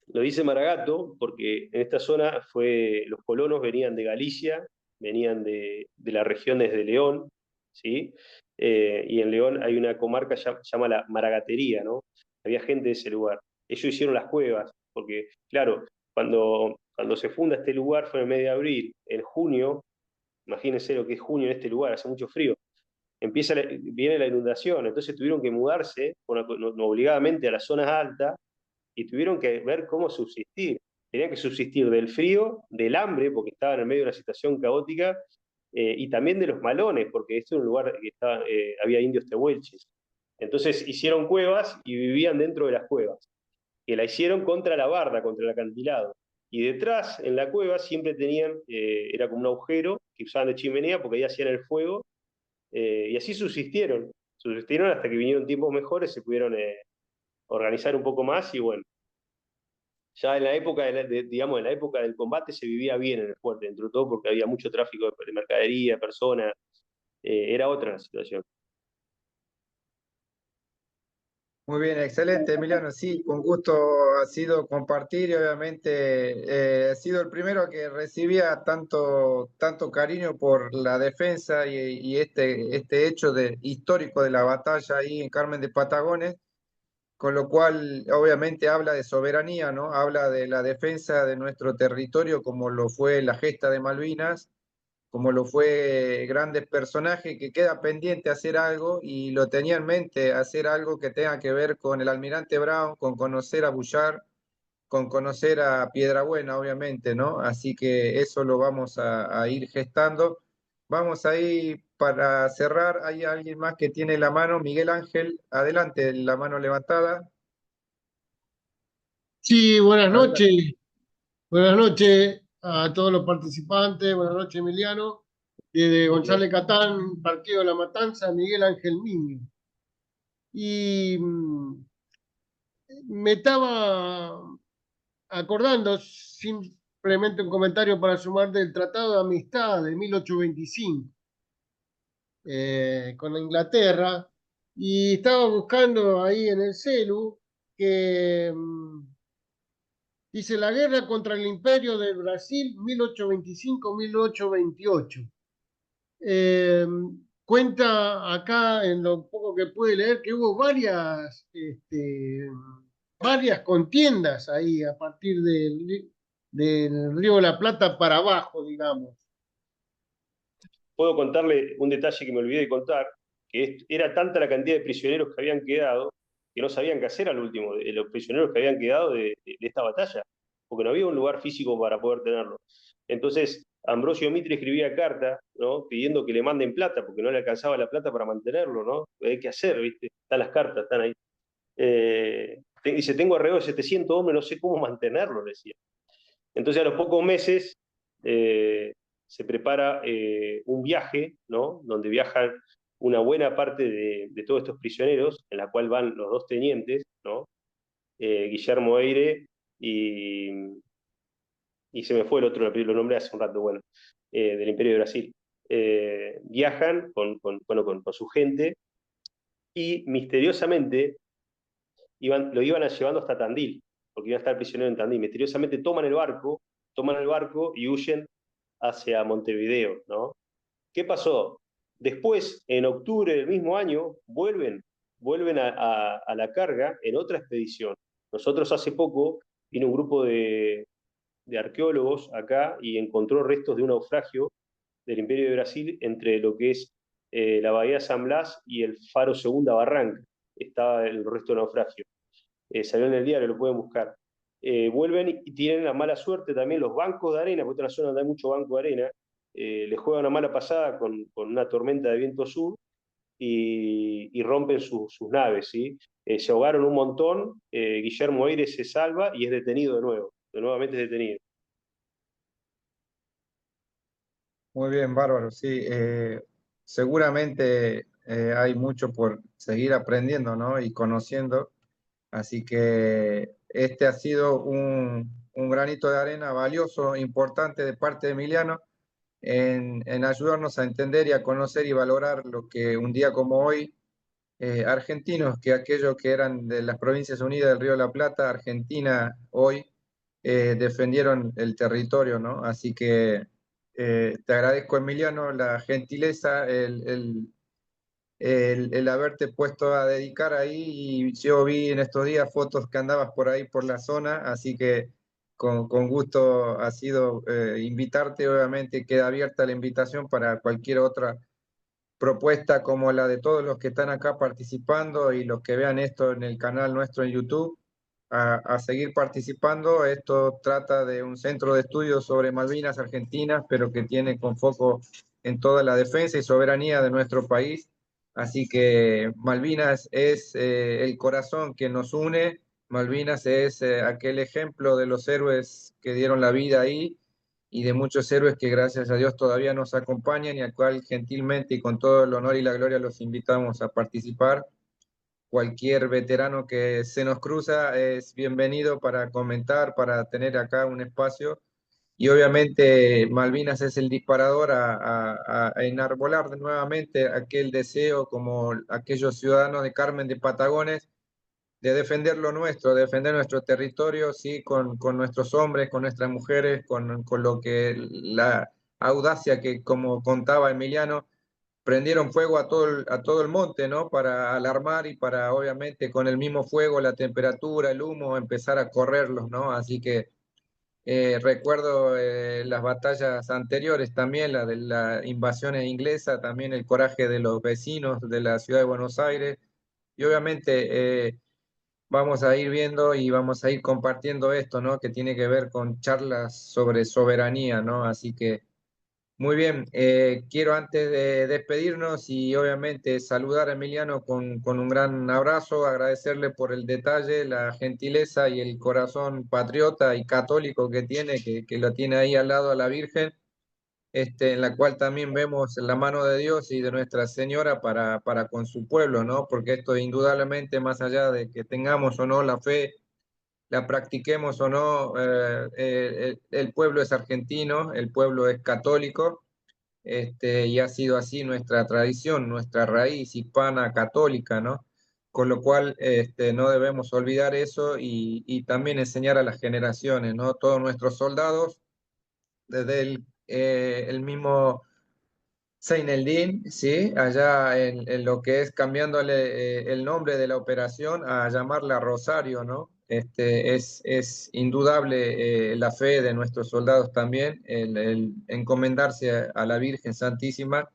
Lo dice Maragato porque en esta zona los colonos venían de Galicia, venían de las regiones de León, ¿sí? Y en León hay una comarca que se llama la Maragatería, ¿no? Había gente de ese lugar. Ellos hicieron las cuevas, porque, claro, cuando se funda este lugar fue en el mes de abril. En junio, imagínense lo que es junio en este lugar, hace mucho frío. Viene la inundación, entonces tuvieron que mudarse obligadamente a las zonas altas y tuvieron que ver cómo subsistir. Tenían que subsistir del frío, del hambre, porque estaban en medio de una situación caótica, y también de los malones, porque este es un lugar que había indios tehuelches. Entonces hicieron cuevas y vivían dentro de las cuevas, que la hicieron contra la barda, contra el acantilado. Y detrás, en la cueva, siempre tenían, era como un agujero que usaban de chimenea porque ahí hacían el fuego, y así subsistieron hasta que vinieron tiempos mejores, se pudieron organizar un poco más y bueno, ya en la época, digamos, en la época del combate se vivía bien en el fuerte, dentro de todo porque había mucho tráfico de mercadería, personas, era otra la situación. Muy bien, excelente, Emiliano. Sí, con gusto ha sido compartir y obviamente he sido el primero que recibía tanto cariño por la defensa y este hecho histórico de la batalla ahí en Carmen de Patagones, con lo cual obviamente habla de soberanía, ¿no? Habla de la defensa de nuestro territorio como lo fue la gesta de Malvinas, como lo fue grandes personajes, que queda pendiente hacer algo y lo tenía en mente, hacer algo que tenga que ver con el almirante Brown, con conocer a Bullard, con conocer a Piedrabuena, obviamente, ¿no? Así que eso lo vamos a ir gestando. Vamos ahí para cerrar, hay alguien más que tiene la mano, Miguel Ángel, adelante, la mano levantada. Sí, buenas Adelante. noches. Buenas noches a todos los participantes. Buenas noches, Emiliano. Desde González Catán, Partido de la Matanza, Miguel Ángel Miño. Y me estaba acordando, simplemente un comentario para sumar del Tratado de Amistad de 1825 con Inglaterra. Y estaba buscando ahí en el celu que... dice la guerra contra el Imperio del Brasil 1825-1828. Cuenta acá, en lo poco que pude leer, que hubo varias contiendas ahí a partir del Río de la Plata para abajo, digamos. Puedo contarle un detalle que me olvidé de contar, que era tanta la cantidad de prisioneros que habían quedado, que no sabían qué hacer al último, de los prisioneros que habían quedado de esta batalla, porque no había un lugar físico para poder tenerlo. Entonces, Ambrosio Mitre escribía carta, ¿no? Pidiendo que le manden plata, porque no le alcanzaba la plata para mantenerlo, ¿no? Hay que hacer, ¿viste? Están las cartas, están ahí. Dice, tengo alrededor de 700 hombres, no sé cómo mantenerlo, decía. Entonces, a los pocos meses, se prepara un viaje, ¿no? Donde viajan una buena parte de todos estos prisioneros, en la cual van los dos tenientes, ¿no? Guillermo Eire y se me fue el otro, lo nombré hace un rato, bueno, del Imperio de Brasil. Viajan con su gente y misteriosamente lo iban llevando hasta Tandil, porque iba a estar prisionero en Tandil. Misteriosamente toman el barco y huyen hacia Montevideo, ¿no? ¿Qué pasó? Después, en octubre del mismo año, vuelven a la carga en otra expedición. Nosotros hace poco vino un grupo de arqueólogos acá y encontró restos de un naufragio del Imperio de Brasil entre lo que es la Bahía de San Blas y el Faro Segunda Barranca. Estaba el resto de naufragio. Salió en el diario, lo pueden buscar. Vuelven y tienen la mala suerte también los bancos de arena, porque esta es una zona donde hay mucho banco de arena, les juegan una mala pasada con una tormenta de viento sur y rompen sus naves, ¿sí? Se ahogaron un montón, Guillermo Eire se salva y es detenido de nuevo, nuevamente es detenido. Muy bien, bárbaro, sí. Seguramente hay mucho por seguir aprendiendo, ¿no? Y conociendo. Así que este ha sido un granito de arena valioso, importante de parte de Emiliano en ayudarnos a entender y a conocer y valorar lo que un día como hoy, argentinos, que aquellos que eran de las Provincias Unidas del Río de la Plata, Argentina hoy, defendieron el territorio, ¿no? Así que te agradezco, Emiliano, la gentileza, el haberte puesto a dedicar ahí, y yo vi en estos días fotos que andabas por ahí por la zona, así que con gusto ha sido invitarte. Obviamente queda abierta la invitación para cualquier otra propuesta como la de todos los que están acá participando y los que vean esto en el canal nuestro en YouTube, a seguir participando. Esto trata de un centro de estudios sobre Malvinas Argentinas, pero que tiene con foco en toda la defensa y soberanía de nuestro país. Así que Malvinas es el corazón que nos une. Malvinas es aquel ejemplo de los héroes que dieron la vida ahí, y de muchos héroes que gracias a Dios todavía nos acompañan, y al cual gentilmente y con todo el honor y la gloria los invitamos a participar. Cualquier veterano que se nos cruza es bienvenido para comentar, para tener acá un espacio. Y obviamente Malvinas es el disparador a enarbolar nuevamente aquel deseo, como aquellos ciudadanos de Carmen de Patagones, de defender lo nuestro, de defender nuestro territorio, sí, con nuestros hombres, con nuestras mujeres, con lo que la audacia que, como contaba Emiliano, prendieron fuego a todo el monte, ¿no? Para alarmar y para, obviamente, con el mismo fuego, la temperatura, el humo, empezar a correrlos, ¿no? Así que recuerdo las batallas anteriores también, la de las invasiones inglesas, también el coraje de los vecinos de la ciudad de Buenos Aires, y obviamente vamos a ir viendo y vamos a ir compartiendo esto, ¿no? Que tiene que ver con charlas sobre soberanía, ¿no? Así que, muy bien, quiero antes de despedirnos y obviamente saludar a Emiliano con un gran abrazo, agradecerle por el detalle, la gentileza y el corazón patriota y católico que tiene, que lo tiene ahí al lado a la Virgen, en la cual también vemos la mano de Dios y de Nuestra Señora para con su pueblo, ¿no? Porque esto indudablemente, más allá de que tengamos o no la fe, la practiquemos o no, el pueblo es argentino, el pueblo es católico, y ha sido así nuestra tradición, nuestra raíz hispana católica, ¿no? Con lo cual, no debemos olvidar eso, y también enseñar a las generaciones, ¿no? Todos nuestros soldados, desde el mismo Seineldin, sí, allá en lo que es cambiándole el nombre de la operación a llamarla Rosario, ¿no? Es indudable la fe de nuestros soldados también, el encomendarse a la Virgen Santísima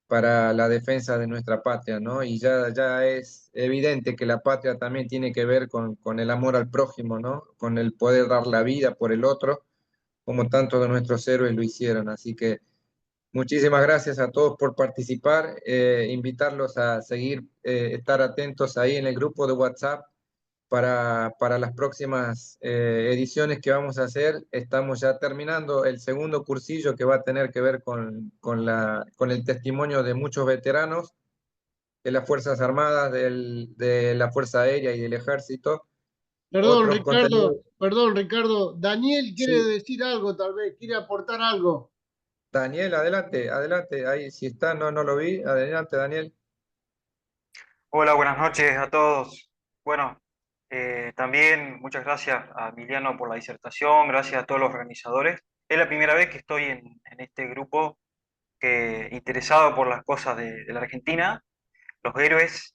para la defensa de nuestra patria, ¿no? Y ya es evidente que la patria también tiene que ver con el amor al prójimo, ¿no? Con el poder dar la vida por el otro, como tantos de nuestros héroes lo hicieron. Así que muchísimas gracias a todos por participar, invitarlos a seguir, estar atentos ahí en el grupo de WhatsApp para las próximas ediciones que vamos a hacer. Estamos ya terminando el segundo cursillo que va a tener que ver con el testimonio de muchos veteranos de las Fuerzas Armadas, de la Fuerza Aérea y del Ejército. Otros contenidos. Perdón, Ricardo. Daniel quiere Sí, decir algo, tal vez, quiere aportar algo. Daniel, adelante, adelante, ahí si está, no lo vi, adelante, Daniel. Hola, buenas noches a todos. Bueno, también muchas gracias a Emiliano por la disertación, gracias a todos los organizadores. Es la primera vez que estoy en este grupo interesado por las cosas de la Argentina, los héroes,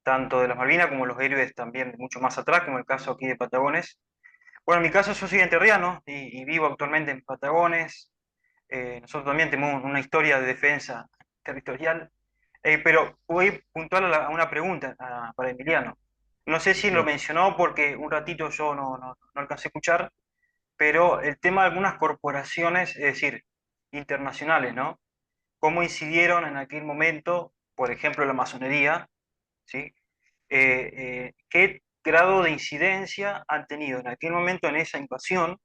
tanto de las Malvinas como los héroes también de mucho más atrás, como el caso aquí de Patagones. Bueno, en mi caso yo soy enterriano y vivo actualmente en Patagones. Nosotros también tenemos una historia de defensa territorial. Pero voy puntual a una pregunta para Emiliano. No sé si lo Sí. mencionó porque un ratito yo no alcancé a escuchar, pero el tema de algunas corporaciones, es decir, internacionales, ¿no? ¿Cómo incidieron en aquel momento, por ejemplo, la masonería, ¿sí? ¿Qué grado de incidencia han tenido en aquel momento en esa invasión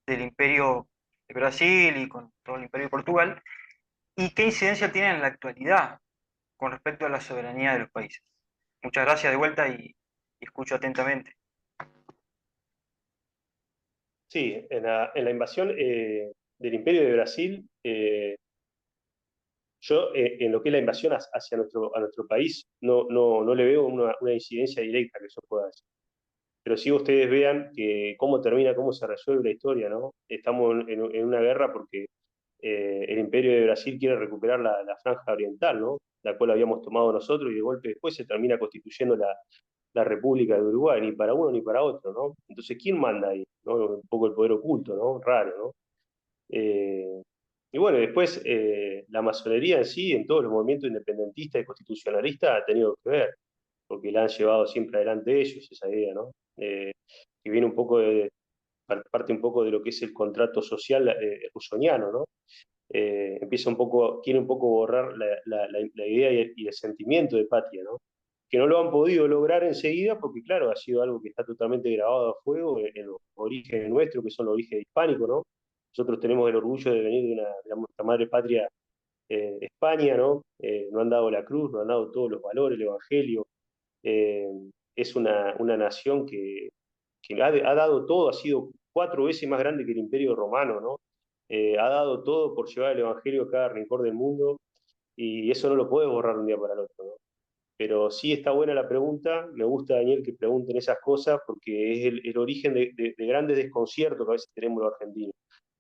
del Imperio de Brasil y con todo el Imperio de Portugal? ¿Y qué incidencia tienen en la actualidad con respecto a la soberanía de los países? Muchas gracias de vuelta y escucho atentamente. Sí, en la invasión del Imperio de Brasil, yo en lo que es la invasión hacia a nuestro país no le veo una incidencia directa que eso pueda decir. pero sí ustedes vean que cómo termina, cómo se resuelve la historia, ¿no? Estamos en una guerra porque el Imperio de Brasil quiere recuperar la franja oriental, ¿no? La cual habíamos tomado nosotros, y de golpe después se termina constituyendo la República de Uruguay, ni para uno ni para otro, ¿no? Entonces, ¿quién manda ahí? ¿No? Un poco el poder oculto, ¿no? Raro, ¿no? Y bueno, después la masonería en sí, en todos los movimientos independentistas y constitucionalistas, ha tenido que ver, porque la han llevado siempre adelante ellos, esa idea, ¿no? Que viene un poco parte un poco de lo que es el contrato social rusoniano, ¿no? Empieza un poco, quiere un poco borrar la idea y el sentimiento de patria, ¿no? Que no lo han podido lograr enseguida porque, claro, ha sido algo que está totalmente grabado a fuego en los orígenes nuestros, que son los orígenes hispánicos, ¿no? Nosotros tenemos el orgullo de venir de nuestra madre patria, España, ¿no? Nos han dado la cruz, nos han dado todos los valores, el evangelio. Eh, es una nación que ha dado todo, ha sido 4 veces más grande que el Imperio Romano, ¿no? Ha dado todo por llevar el evangelio a cada rincón del mundo, y eso no lo puedes borrar de un día para el otro, ¿no? Pero sí está buena la pregunta, me gusta, Daniel, que pregunten esas cosas, porque es el origen de grandes desconciertos que a veces tenemos los argentinos.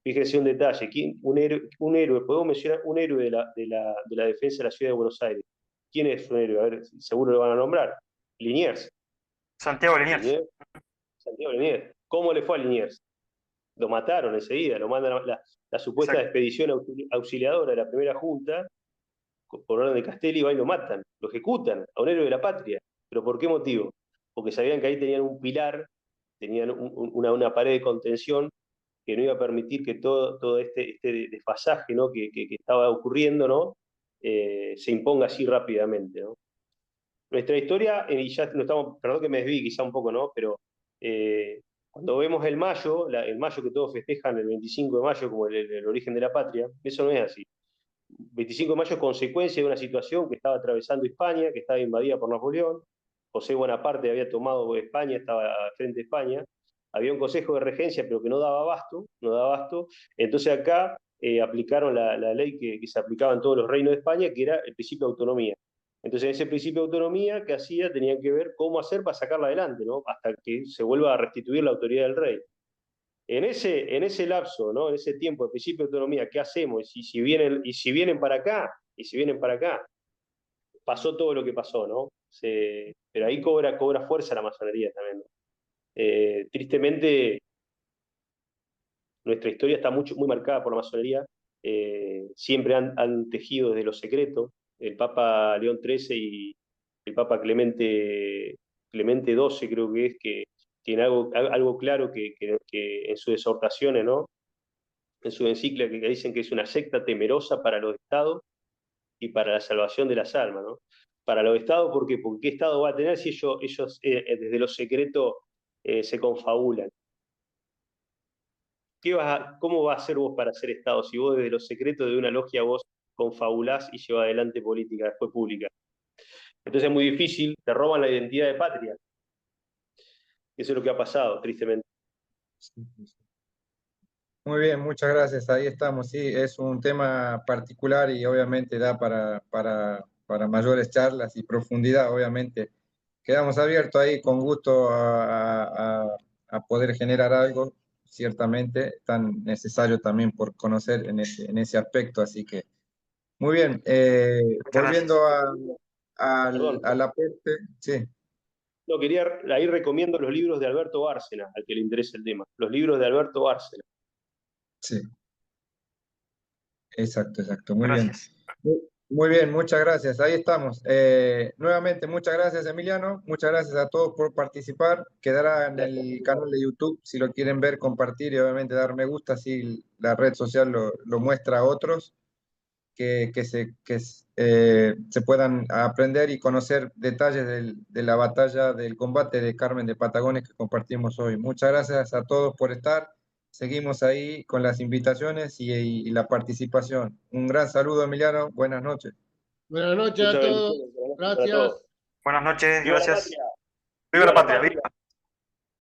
Fíjense un detalle, un héroe, podemos mencionar un héroe de la defensa de la ciudad de Buenos Aires. ¿Quién es un héroe? A ver, seguro lo van a nombrar. Liniers. Santiago Liniers. Santiago Liniers. ¿Cómo le fue a Liniers? Lo mataron enseguida, lo mandan a la supuesta Exacto. expedición auxiliadora de la primera junta, por orden de Castelli, va y lo matan, lo ejecutan a un héroe de la patria. ¿Pero por qué motivo? Porque sabían que ahí tenían un pilar, tenían una pared de contención que no iba a permitir que todo este desfasaje, ¿no? que estaba ocurriendo, ¿no? Se imponga así rápidamente, ¿no? Nuestra historia, y ya no estamos, perdón que me desvíe quizá un poco, ¿no? Pero cuando vemos el mayo que todos festejan el 25 de mayo como el origen de la patria, eso no es así. 25 de mayo es consecuencia de una situación que estaba atravesando España, que estaba invadida por Napoleón. José Bonaparte había tomado España, estaba frente a España. Había un consejo de regencia, pero que no daba abasto, no daba abasto. Entonces acá aplicaron la ley que se aplicaba en todos los reinos de España, que era el principio de autonomía. Entonces, ese principio de autonomía que hacía, tenían que ver cómo hacer para sacarla adelante, ¿no? Hasta que se vuelva a restituir la autoridad del rey. En ese lapso, ¿no? En ese tiempo de principio de autonomía, ¿qué hacemos? Y si vienen para acá, pasó todo lo que pasó, ¿no? Pero ahí cobra fuerza la masonería también, ¿no? Tristemente, nuestra historia está muy marcada por la masonería. Siempre han tejido desde lo secreto. El Papa León XIII y el Papa Clemente XII, creo que tiene algo claro que en sus exhortaciones, ¿no? En su encíclica, que dicen que es una secta temerosa para los estados y para la salvación de las almas, ¿no? Para los estados, ¿por qué? Porque ¿qué estado va a tener si ellos desde lo secreto se confabulan? ¿Cómo vas a hacer vos para ser estado si vos desde los secretos de una logia vos confabulás y llevas adelante política, después pública? Entonces es muy difícil, te roban la identidad de patria. Eso es lo que ha pasado, tristemente. Muy bien, muchas gracias. Ahí estamos. Sí, es un tema particular y obviamente da para mayores charlas y profundidad, obviamente. Quedamos abiertos ahí con gusto a poder generar algo, ciertamente, tan necesario también por conocer en ese aspecto. Así que, muy bien. Muchas Volviendo Perdón. al aporte, sí. No, ahí recomiendo los libros de Alberto Bárcena, al que le interese el tema. Los libros de Alberto Bárcena. Sí, exacto, muy Gracias. bien. Muy bien, muchas gracias. Ahí estamos. Nuevamente, muchas gracias, Emiliano. Muchas gracias a todos por participar. Quedará en el canal de YouTube si lo quieren ver, compartir y obviamente dar me gusta si la red social lo muestra a otros que se puedan aprender y conocer detalles de la batalla, del combate de Carmen de Patagones que compartimos hoy. Muchas gracias a todos por estar. Seguimos ahí con las invitaciones y la participación. Un gran saludo, Emiliano. Buenas noches. Buenas noches a Muchas todos. bendiciones. Buenas noches para Gracias. todos. Buenas noches, ¡Viva la gracias. patria! Viva la patria, viva.